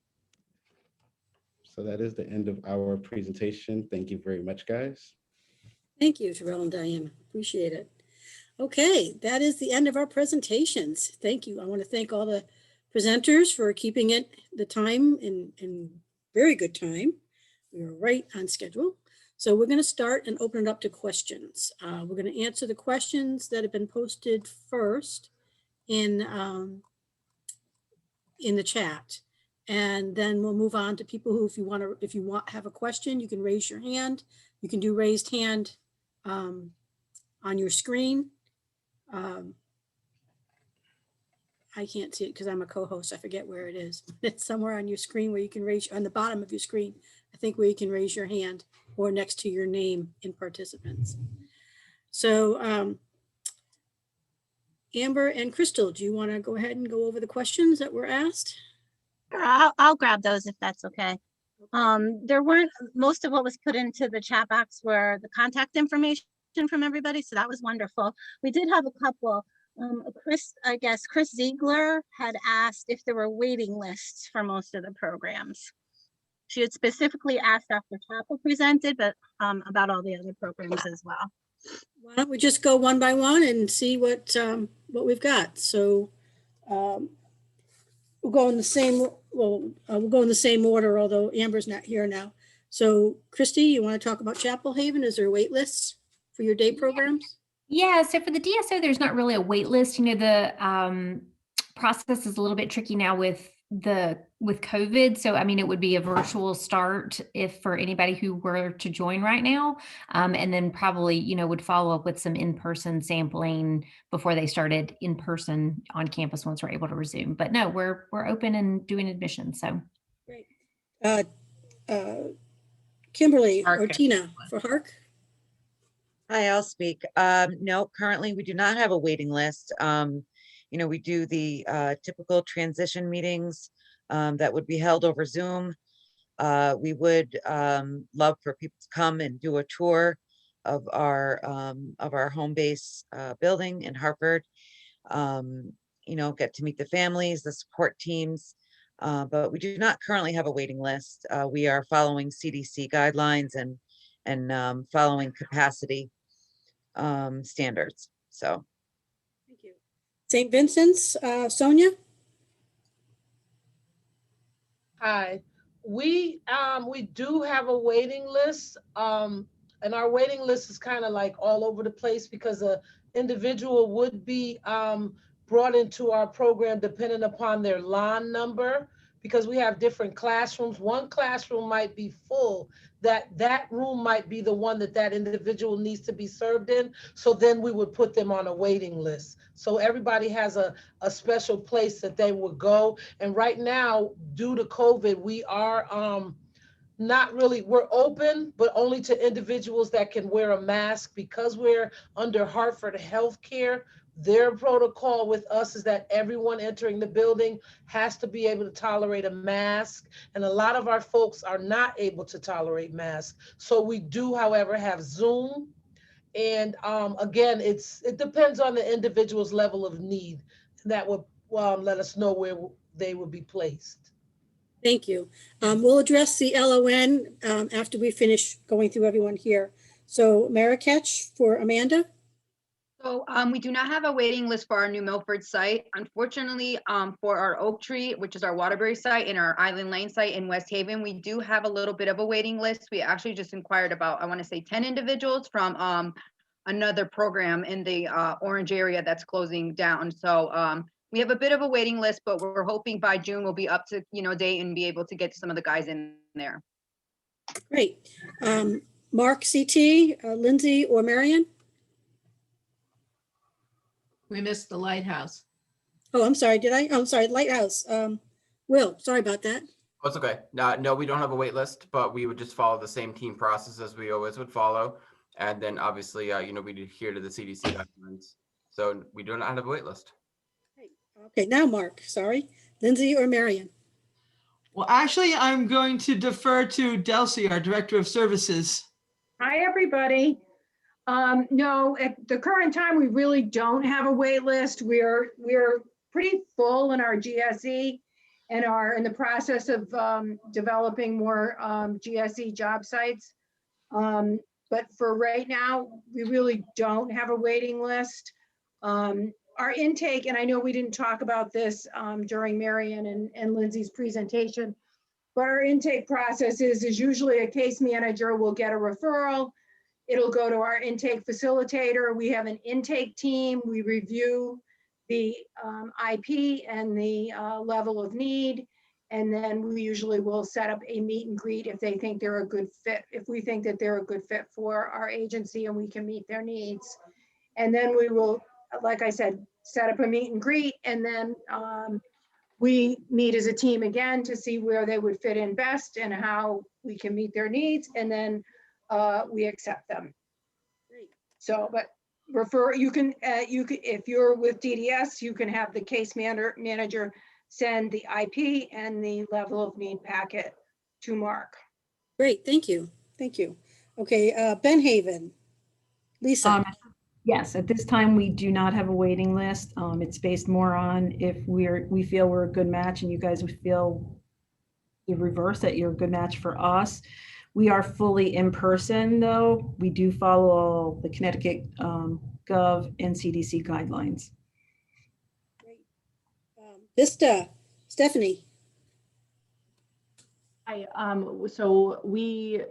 So that is the end of our presentation. Thank you very much, guys. Thank you, Terrell and Diane. Appreciate it. Okay, that is the end of our presentations. Thank you. I want to thank all the presenters for keeping it the time in very good time. We were right on schedule. So we're going to start and open it up to questions. We're going to answer the questions that have been posted first in the chat. And then we'll move on to people who, if you have a question, you can raise your hand. You can do raised hand on your screen. I can't see it because I'm a co-host. I forget where it is. It's somewhere on your screen where you can raise, on the bottom of your screen, I think, where you can raise your hand or next to your name in participants. So Amber and Crystal, do you want to go ahead and go over the questions that were asked? Sure, I'll grab those if that's okay. There weren't, most of what was put into the chat box were the contact information from everybody, so that was wonderful. We did have a couple. Chris Ziegler had asked if there were waiting lists for most of the programs. She had specifically asked after Chapel presented, but about all the other programs as well. Why don't we just go one by one and see what we've got? So we'll go in the same. We'll go in the same order, although Amber's not here now. So Christy, you want to talk about Chapel Haven? Is there wait lists for your day programs? Yeah, so for the DSO, there's not really a wait list. You know, the process is a little bit tricky now with COVID. So, I mean, it would be a virtual start if for anybody who were to join right now, and then probably, you know, would follow up with some in-person sampling before they started in person on campus once we're able to resume. But no, we're open and doing admissions. So great. Kimberly or Tina for Hark. Hi, I'll speak. No, currently we do not have a waiting list. You know, we do the typical transition meetings that would be held over Zoom. We would love for people to come and do a tour of our home base building in Hartford. You know, get to meet the families, the support teams, but we do not currently have a waiting list. We are following CDC guidelines and following capacity standards. So. Thank you. St. Vincent's, Sonia. Hi, we do have a waiting list, and our waiting list is kind of like all over the place because an individual would be brought into our program depending upon their line number. because we have different classrooms. One classroom might be full, that room might be the one that individual needs to be served in. So then we would put them on a waiting list. So everybody has a special place that they would go. And right now, due to COVID, we are not really, we're open, but only to individuals that can wear a mask. Because we're under Hartford Healthcare, their protocol with us is that everyone entering the building has to be able to tolerate a mask. And a lot of our folks are not able to tolerate masks. So we do, however, have Zoom. And again, it depends on the individual's level of need. That would let us know where they would be placed. Thank you. We'll address the LON after we finish going through everyone here. So Marrakech for Amanda. So we do not have a waiting list for our New Milford site. Unfortunately, for our Oak Tree, which is our Waterbury site, and our Island Lane site in West Haven, we do have a little bit of a waiting list. We actually just inquired about, I want to say 10 individuals from another program in the Orange area that's closing down. So we have a bit of a waiting list, but we're hoping by June we'll be up to date and be able to get some of the guys in there. Great. Mark, CT, Lindsay, or Marion? We missed the lighthouse. Oh, I'm sorry. Did I? I'm sorry. Lighthouse. Will, sorry about that. Oh, it's okay. No, we don't have a wait list, but we would just follow the same team process as we always would follow. And then obviously, we adhere to the CDC guidelines. So we do not have a wait list. Okay, now Mark, sorry. Lindsay or Marion? Well, actually, I'm going to defer to Delcy, our Director of Services. Hi, everybody. No, at the current time, we really don't have a wait list. We're pretty full in our GSE and are in the process of developing more GSE job sites. But for right now, we really don't have a waiting list. Our intake, and I know we didn't talk about this during Marion and Lindsay's presentation, but our intake process is usually a case manager will get a referral. It'll go to our intake facilitator. We have an intake team. We review the IP and the level of need. And then we usually will set up a meet and greet if they think they're a good fit, if we think that they're a good fit for our agency and we can meet their needs. And then we will, like I said, set up a meet and greet. And then we meet as a team again to see where they would fit in best and how we can meet their needs. And then we accept them. So, but you can if you're with DDS, you can have the case manager send the IP and the level of need packet to Mark. Great, thank you. Thank you. Okay, Ben Haven. Lisa. Yes, at this time, we do not have a waiting list. It's based more on if we feel we're a good match and you guys would feel the reverse, that you're a good match for us. We are fully in person though. We do follow the Connecticut Gov and CDC guidelines. Great. Vista, Stephanie. Hi, so we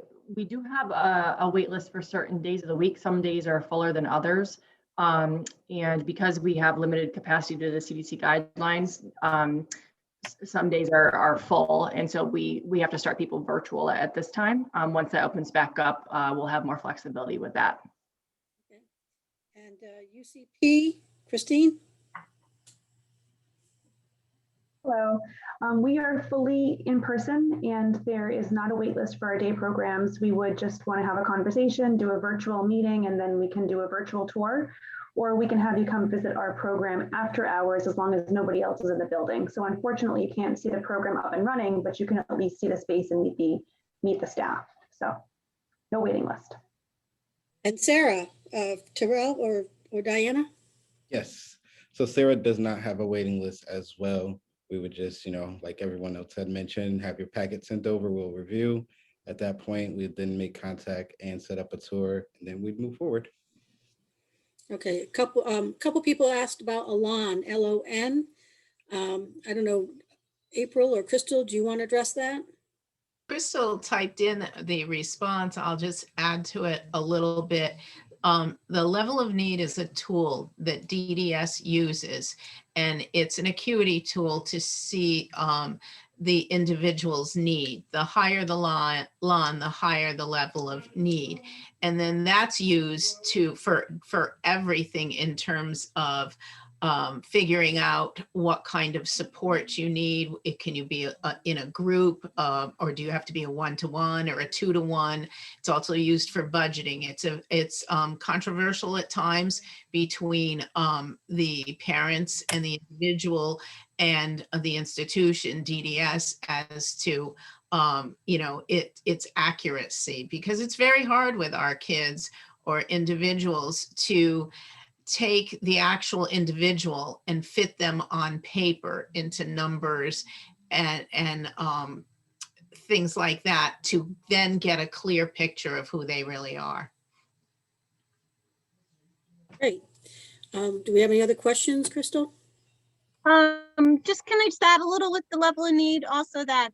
do have a wait list for certain days of the week. Some days are fuller than others. And because we have limited capacity to the CDC guidelines, some days are full. And so we have to start people virtual at this time. Once that opens back up, we'll have more flexibility with that. Okay. And UCP, Christine? Hello, we are fully in person and there is not a wait list for our day programs. We would just want to have a conversation, do a virtual meeting, and then we can do a virtual tour, or we can have you come visit our program after hours as long as nobody else is in the building. So unfortunately, you can't see the program up and running, but you can at least see the space and meet the staff. So no waiting list. And Sarah, Terrell or Diana? Yes. So Sarah does not have a waiting list as well. We would just, like everyone else had mentioned, have your packet sent over, we'll review. At that point, we'd then make contact and set up a tour, and then we'd move forward. Okay, a couple people asked about Alon, L-O-N. I don't know, April or Crystal, do you want to address that? Crystal typed in the response. I'll just add to it a little bit. The level of need is a tool that DDS uses, and it's an acuity tool to see the individual's need. The higher the line, the higher the level of need. And then that's used for everything in terms of figuring out what kind of support you need. Can you be in a group, or do you have to be a 1-to-1 or a 2-to-1? It's also used for budgeting. It's controversial at times between the parents and the individual and the institution, DDS, as to its accuracy, because it's very hard with our kids or individuals to take the actual individual and fit them on paper into numbers and things like that, to then get a clear picture of who they really are. Great. Do we have any other questions, Crystal? Just can I just add a little with the level of need also, that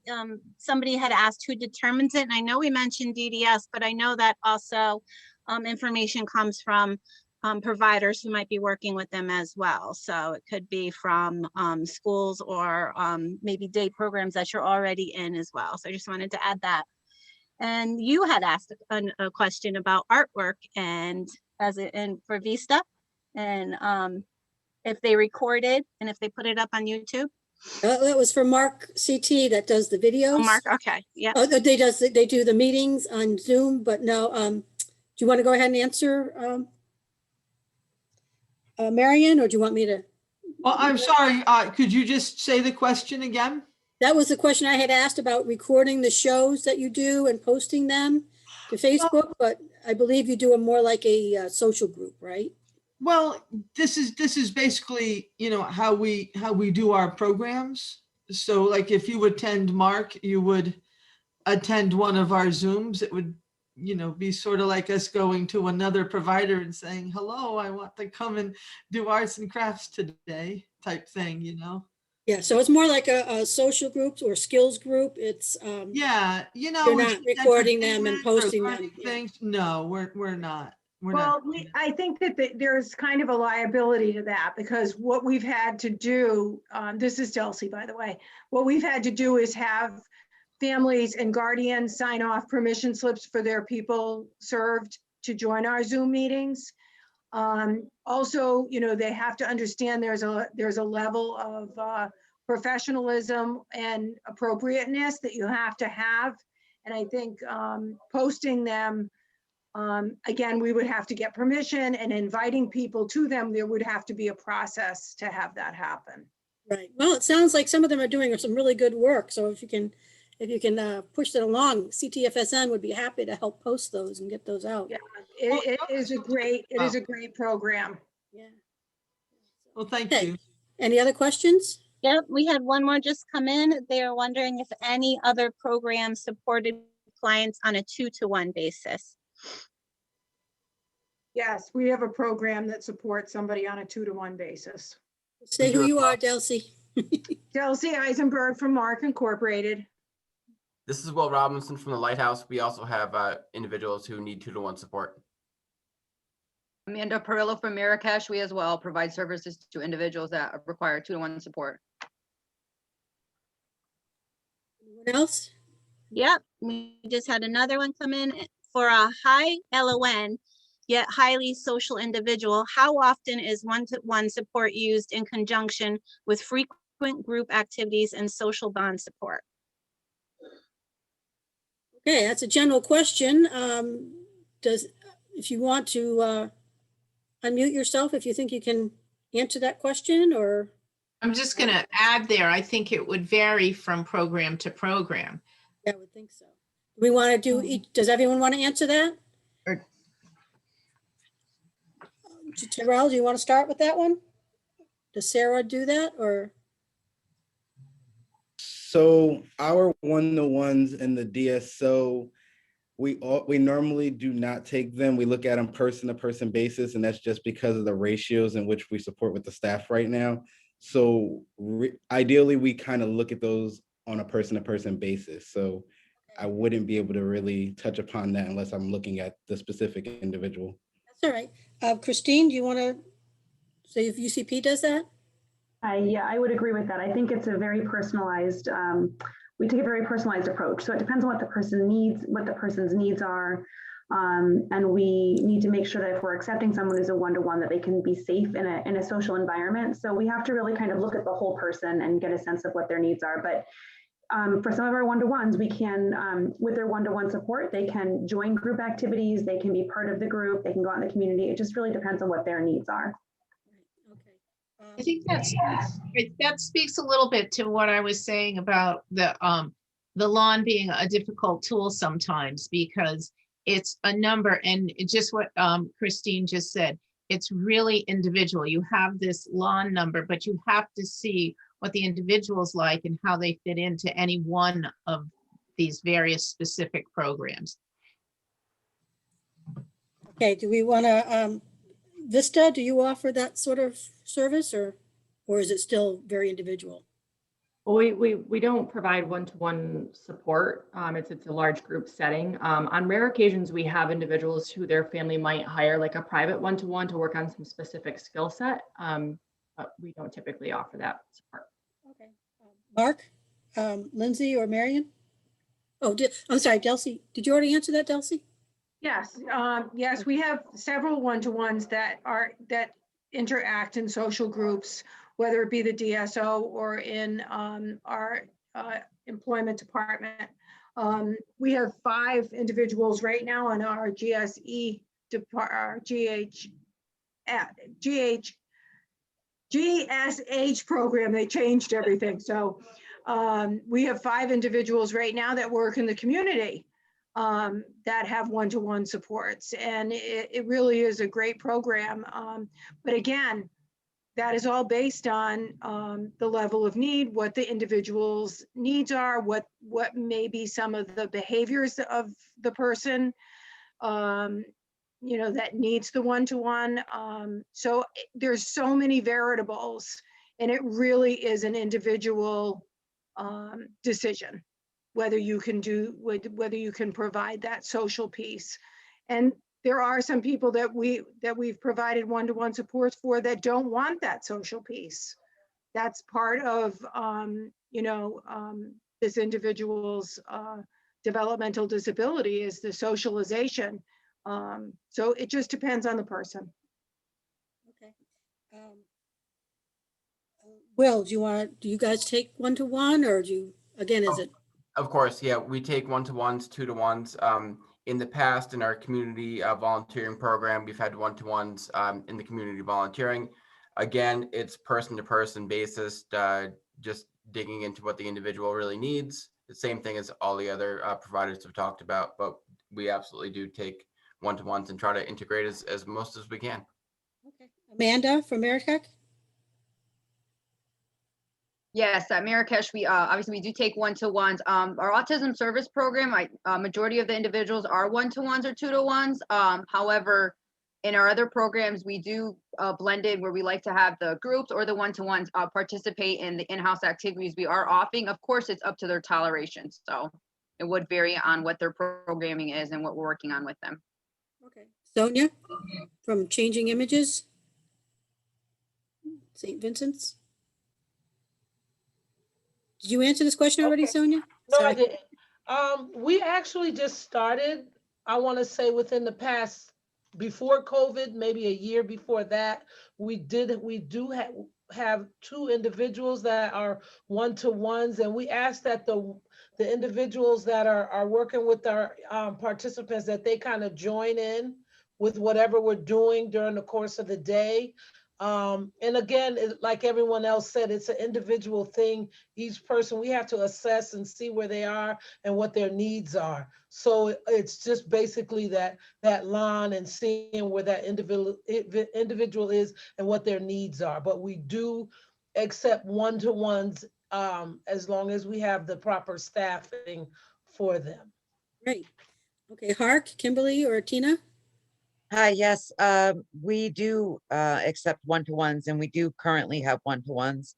somebody had asked who determines it. And I know we mentioned DDS, but I know that also information comes from providers who might be working with them as well. So it could be from schools or maybe day programs that you're already in as well. So I just wanted to add that. And you had asked a question about artwork and for Vista, and if they recorded and if they put it up on YouTube. That was for Mark CT that does the videos. Oh, Mark, okay, yeah. Oh, they do the meetings on Zoom, but no. Do you want to go ahead and answer, Marion, or do you want me to? Well, I'm sorry, could you just say the question again? That was the question I had asked about recording the shows that you do and posting them to Facebook, but I believe you do a more like a social group, right? Well, this is basically, how we do our programs. So like if you attend Mark, you would attend one of our Zooms. It would, be sort of like us going to another provider and saying, hello, I want to come and do arts and crafts today type thing, Yeah, so it's more like a social group or skills group. It's yeah, you're not recording them and posting them. Things. No, we're not. I think that there's kind of a liability to that, because what we've had to do, this is Delsey, by the way, what we've had to do is have families and guardians sign off permission slips for their people served to join our Zoom meetings. Also, they have to understand there's a level of professionalism and appropriateness that you have to have. And I think posting them, again, we would have to get permission, and inviting people to them, there would have to be a process to have that happen. Right. Well, it sounds like some of them are doing some really good work. So if you can push it along, CTFSN would be happy to help post those and get those out. Yeah, it is a great program. Yeah. Well, thank you. Any other questions? Yep, we had one more just come in. They are wondering if any other programs supported clients on a 2-to-1 basis. Yes, we have a program that supports somebody on a 2-to-1 basis. Say who you are, Delsey. Delsey Eisenberg from Mark Incorporated. This is Will Robinson from the Lighthouse. We also have individuals who need 2-to-1 support. Amanda Pirillo from Marrakesh. We as well provide services to individuals that require 2-to-1 support. Anyone else? Yep, we just had another one come in for a high LON, yet highly social individual. How often is 1-to-1 support used in conjunction with frequent group activities and social bond support? Okay, that's a general question. If you want to unmute yourself, if you think you can answer that question, or. I'm just going to add there, I think it would vary from program to program. Yeah, I would think so. We want to do each, does everyone want to answer that? Or Terrell, do you want to start with that one? Does Sarah do that, or? So our 1-to-1s in the DSO, we normally do not take them. We look at them person-to-person basis, and that's just because of the ratios in which we support with the staff right now. So ideally, we kind of look at those on a person-to-person basis. So I wouldn't be able to really touch upon that unless I'm looking at the specific individual. All right. Christine, do you want to say if UCP does that? Yeah, I would agree with that. I think it's a very personalized, we take a very personalized approach. So it depends on what the person needs, what the person's needs are. And we need to make sure that if we're accepting someone who's a one-to-one, that they can be safe in a social environment. So we have to really kind of look at the whole person and get a sense of what their needs are. But for some of our one-to-ones, we can, with their one-to-one support, they can join group activities, they can be part of the group, they can go out in the community. It just really depends on what their needs are. I think that speaks a little bit to what I was saying about the lawn being a difficult tool sometimes, because it's a number, and just what Christine just said, it's really individual. You have this lawn number, but you have to see what the individual's like and how they fit into any one of these various specific programs. Okay, do we want to, Vista, do you offer that sort of service, or is it still very individual? Well, we don't provide one-to-one support. It's a large group setting. On rare occasions, we have individuals who their family might hire like a private one-to-one to work on some specific skill set. But we don't typically offer that support. Okay. Mark, Lindsay, or Marion? Oh, I'm sorry, Delcy. Did you already answer that, Delcy? Yes, yes, we have several one-to-ones that interact in social groups, whether it be the DSO or in our employment department. We have 5 individuals right now on our GSE, GSH program. They changed everything. So we have 5 individuals right now that work in the community that have one-to-one supports. And it really is a great program. But again, that is all based on the level of need, what the individual's needs are, what may be some of the behaviors of the person, that needs the one-to-one. So there's so many variables, and it really is an individual decision, whether you can provide that social piece. And there are some people that we've provided one-to-one supports for that don't want that social piece. That's part of this individual's developmental disability, is the socialization. So it just depends on the person. Okay. Will, do you guys take one-to-one, or again, is it? Of course, yeah, we take one-to-ones, two-to-ones. In the past, in our community volunteering program, we've had one-to-ones in the community volunteering. Again, it's person-to-person basis, just digging into what the individual really needs. The same thing as all the other providers have talked about, but we absolutely do take one-to-ones and try to integrate as most as we can. Okay. Amanda from Ameritech? Yes, at Marrakesh, we obviously we do take one-to-ones. Our autism service program, majority of the individuals are one-to-ones or two-to-ones. However, in our other programs, we do blended, where we like to have the groups or the one-to-ones participate in the in-house activities we are offering. Of course, it's up to their toleration, so it would vary on what their programming is and what we're working on with them. Okay. Sonia from Changing Images, St. Vincent's. Did you answer this question already, Sonia? No, I didn't. We actually just started, I want to say within the past, before COVID, maybe a year before that, we do have 2 individuals that are one-to-ones, and we ask that the individuals that are working with our participants, that they kind of join in with whatever we're doing during the course of the day. And again, like everyone else said, it's an individual thing. Each person, we have to assess and see where they are and what their needs are. So it's just basically that line and seeing where that individual is and what their needs are. But we do accept one-to-ones as long as we have the proper staffing for them. Great. Okay, Hark, Kimberly, or Tina? Hi, yes, we do accept one-to-ones, and we do currently have one-to-ones.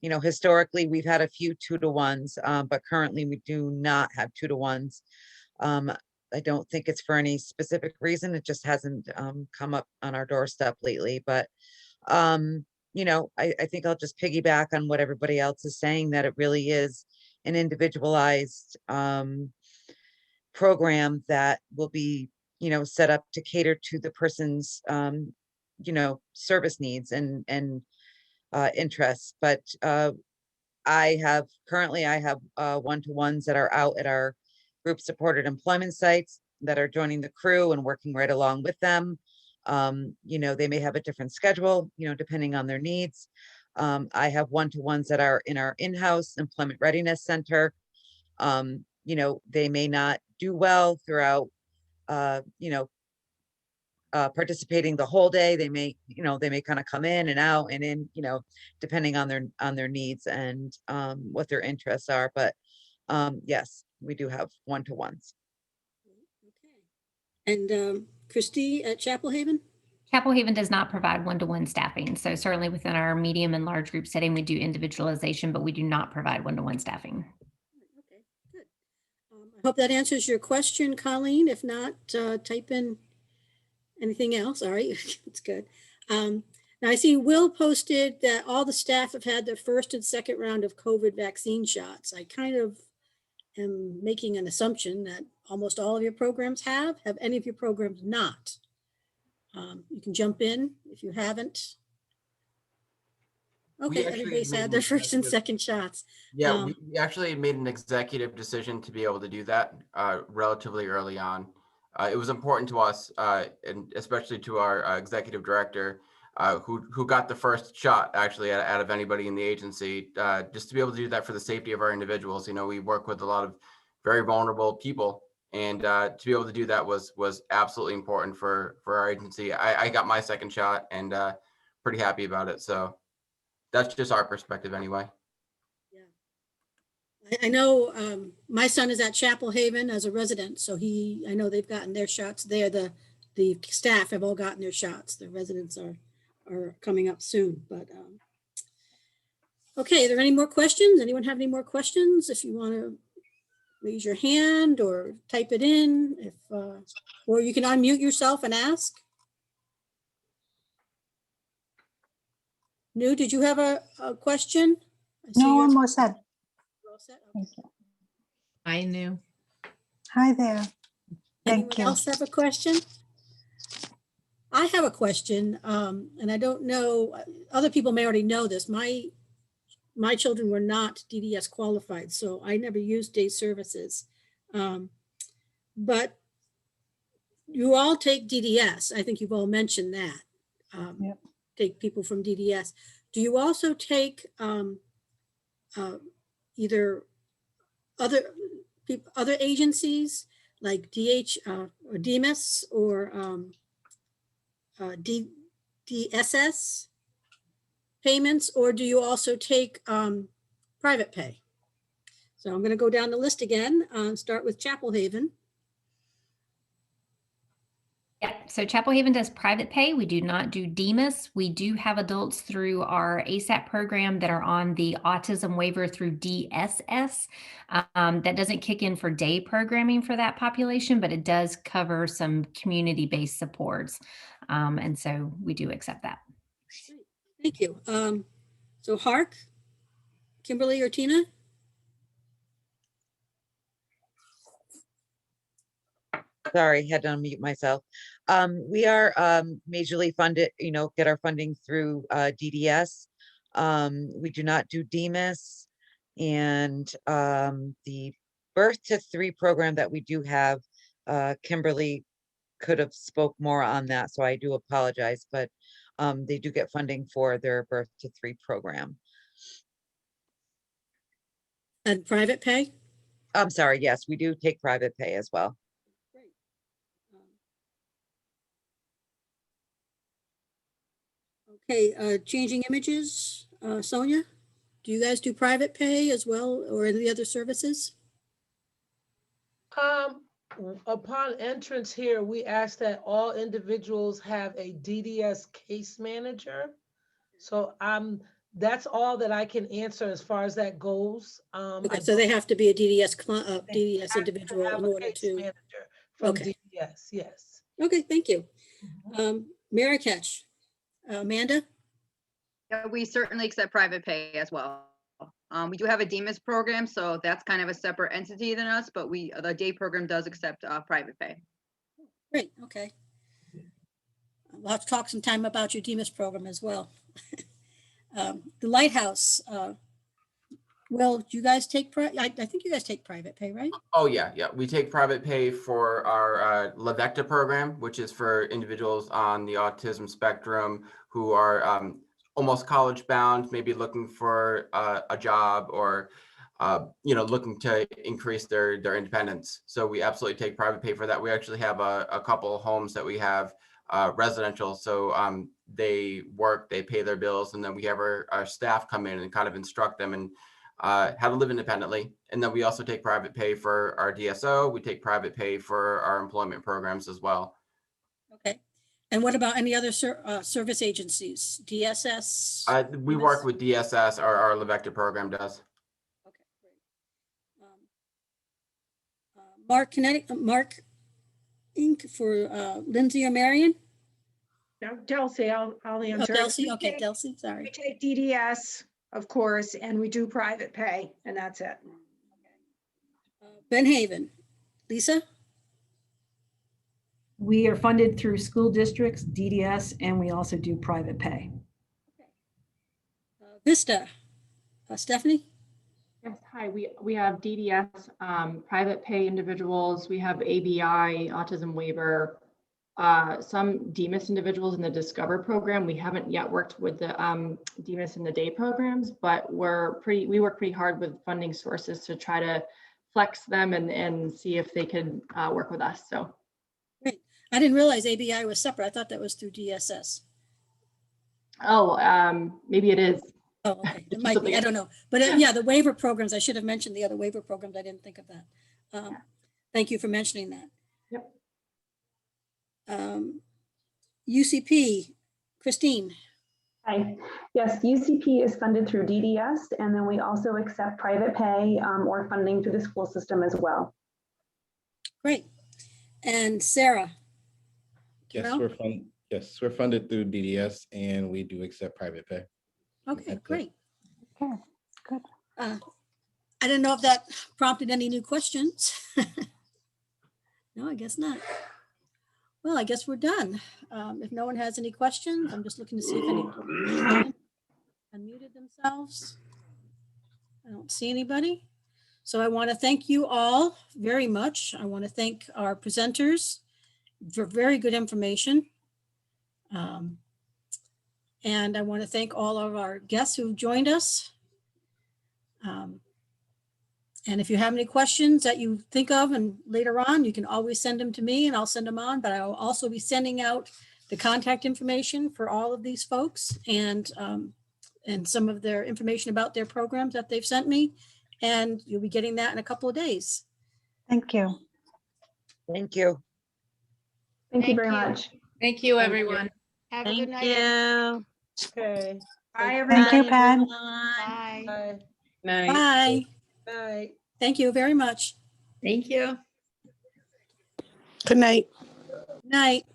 Historically, we've had a few two-to-ones, but currently we do not have two-to-ones. I don't think it's for any specific reason. It just hasn't come up on our doorstep lately. But you know, I think I'll just piggyback on what everybody else is saying, that it really is an individualized program that will be, you know, set up to cater to the person's you know, service needs and interests. But I have one-to-ones that are out at our group supported employment sites that are joining the crew and working right along with them. You know, they may have a different schedule, you know, depending on their needs. I have one-to-ones that are in our in-house employment readiness center. You know, they may not do well throughout, you know, participating the whole day. They may, you know, they may kind of come in and out and in, you know, depending on their needs and what their interests are. But yes, we do have one-to-ones. And Christy at Chapel Haven? Chapel Haven does not provide one-to-one staffing. So certainly within our medium and large group setting, we do individualization, but we do not provide one-to-one staffing. Okay, good. I hope that answers your question, Colleen. If not, type in anything else. All right, that's good. Now I see Will posted that all the staff have had their first and second round of COVID vaccine shots. I kind of am making an assumption that almost all of your programs have any of your programs not? You can jump in if you haven't. Okay, everybody's had their first and second shots. Yeah, we actually made an executive decision to be able to do that relatively early on. It was important to us, and especially to our executive director, who got the first shot actually out of anybody in the agency, just to be able to do that for the safety of our individuals. You know, we work with a lot of very vulnerable people, and to be able to do that was absolutely important for our agency. I got my second shot and pretty happy about it. So that's just our perspective anyway. I know my son is at Chapel Haven as a resident, so I know they've gotten their shots there. The staff have all gotten their shots. The residents are coming up soon. But okay, are there any more questions? Anyone have any more questions? If you want to raise your hand or type it in, or you can unmute yourself and ask. New, did you have a question? No, I'm all set. Thank you. I knew. Hi there. Thank Anyone you. else have a question? I have a question, and I don't know, other people may already know this. My children were not DDS qualified, so I never used day services. But you all take DDS. I think you've all mentioned that. Yep. Take people from DDS. Do you also take either other agencies like DH or DMS or DSS payments, or do you also take private pay? So I'm going to go down the list again, start with Chapel Haven. Yeah, so Chapel Haven does private pay. We do not do DMIS. We do have adults through our ASAP program that are on the autism waiver through DSS. That doesn't kick in for day programming for that population, but it does cover some community-based supports. And so we do accept that. Thank you. So Hark, Kimberly or Tina? Sorry, had to unmute myself. We are majorly funded, you know, get our funding through DDS. We do not do DMIS, and the birth to 3 program that we do have, Kimberly could have spoke more on that, so I do apologize, but they do get funding for their birth to 3 program. And private pay? I'm sorry, yes, we do take private pay as well. Okay, changing images, Sonia, do you guys do private pay as well, or any other services? Upon entrance here, we ask that all individuals have a DDS case manager. So that's all that I can answer as far as that goes. Okay, so they have to be a DDS individual in order to. from Okay. DES, yes. Okay, thank you. Marrakech, Amanda? Yeah, we certainly accept private pay as well. We do have a DEMIS program, so that's kind of a separate entity than us, but the day program does accept private pay. Great, okay. We'll have to talk some time about your DEMIS program as well. The Lighthouse, Will, do you guys take, I think you guys take private pay, right? Oh, yeah, yeah. We take private pay for our LaVecta program, which is for individuals on the autism spectrum who are almost college bound, maybe looking for a job or, looking to increase their independence. So we absolutely take private pay for that. We actually have a couple of homes that we have residential. So they work, they pay their bills, and then we have our staff come in and kind of instruct them and how to live independently. And then we also take private pay for our DSO. We take private pay for our employment programs as well. Okay. And what about any other service agencies? DSS? We work with DSS, our LaVecta program does. Okay, great. Mark Inc. for Lindsay or Marion? No, Delcy, I'll answer. Delcy, okay, Delcy, sorry. We take DDS, of course, and we do private pay, and that's it. Ben Haven, Lisa? We are funded through school districts, DDS, and we also do private pay. Vista, Stephanie? Yes, hi, we have DDS, private pay individuals, we have ABI, autism waiver, some DEMIS individuals in the Discover program. We haven't yet worked with the DEMIS in the day programs, but we work pretty hard with funding sources to try to flex them and see if they could work with us, so. Great. I didn't realize ABI was separate. I thought that was through DSS. Oh, maybe it is. Oh, okay. It might be. I don't know. But yeah, the waiver programs, I should have mentioned the other waiver programs. I didn't think of that. Thank you for mentioning that. Yep. UCP, Christine. Hi. Yes, UCP is funded through DDS, and then we also accept private pay or funding through the school system as well. Great. And Sarah? Yes, we're funded through DDS, and we do accept private pay. Okay, great. Okay, good. I didn't know if that prompted any new questions. No, I guess not. Well, I guess we're done. If no one has any questions, I'm just looking to see if anyone unmuted themselves. I don't see anybody. So I want to thank you all very much. I want to thank our presenters for very good information. And I want to thank all of our guests who joined us. And if you have any questions that you think of and later on, you can always send them to me and I'll send them on, but I will also be sending out the contact information for all of these folks and some of their information about their programs that they've sent me. And you'll be getting that in a couple of days. Thank you. Thank you. Thank you very much. Thank you, everyone. Have a good night. Okay. Bye, everybody. Thank you, Pat. Bye. Bye. Night. Bye. Bye. Thank you very much. Thank you. Good night. Night.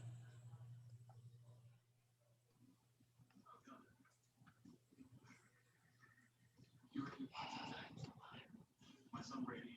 My son Brady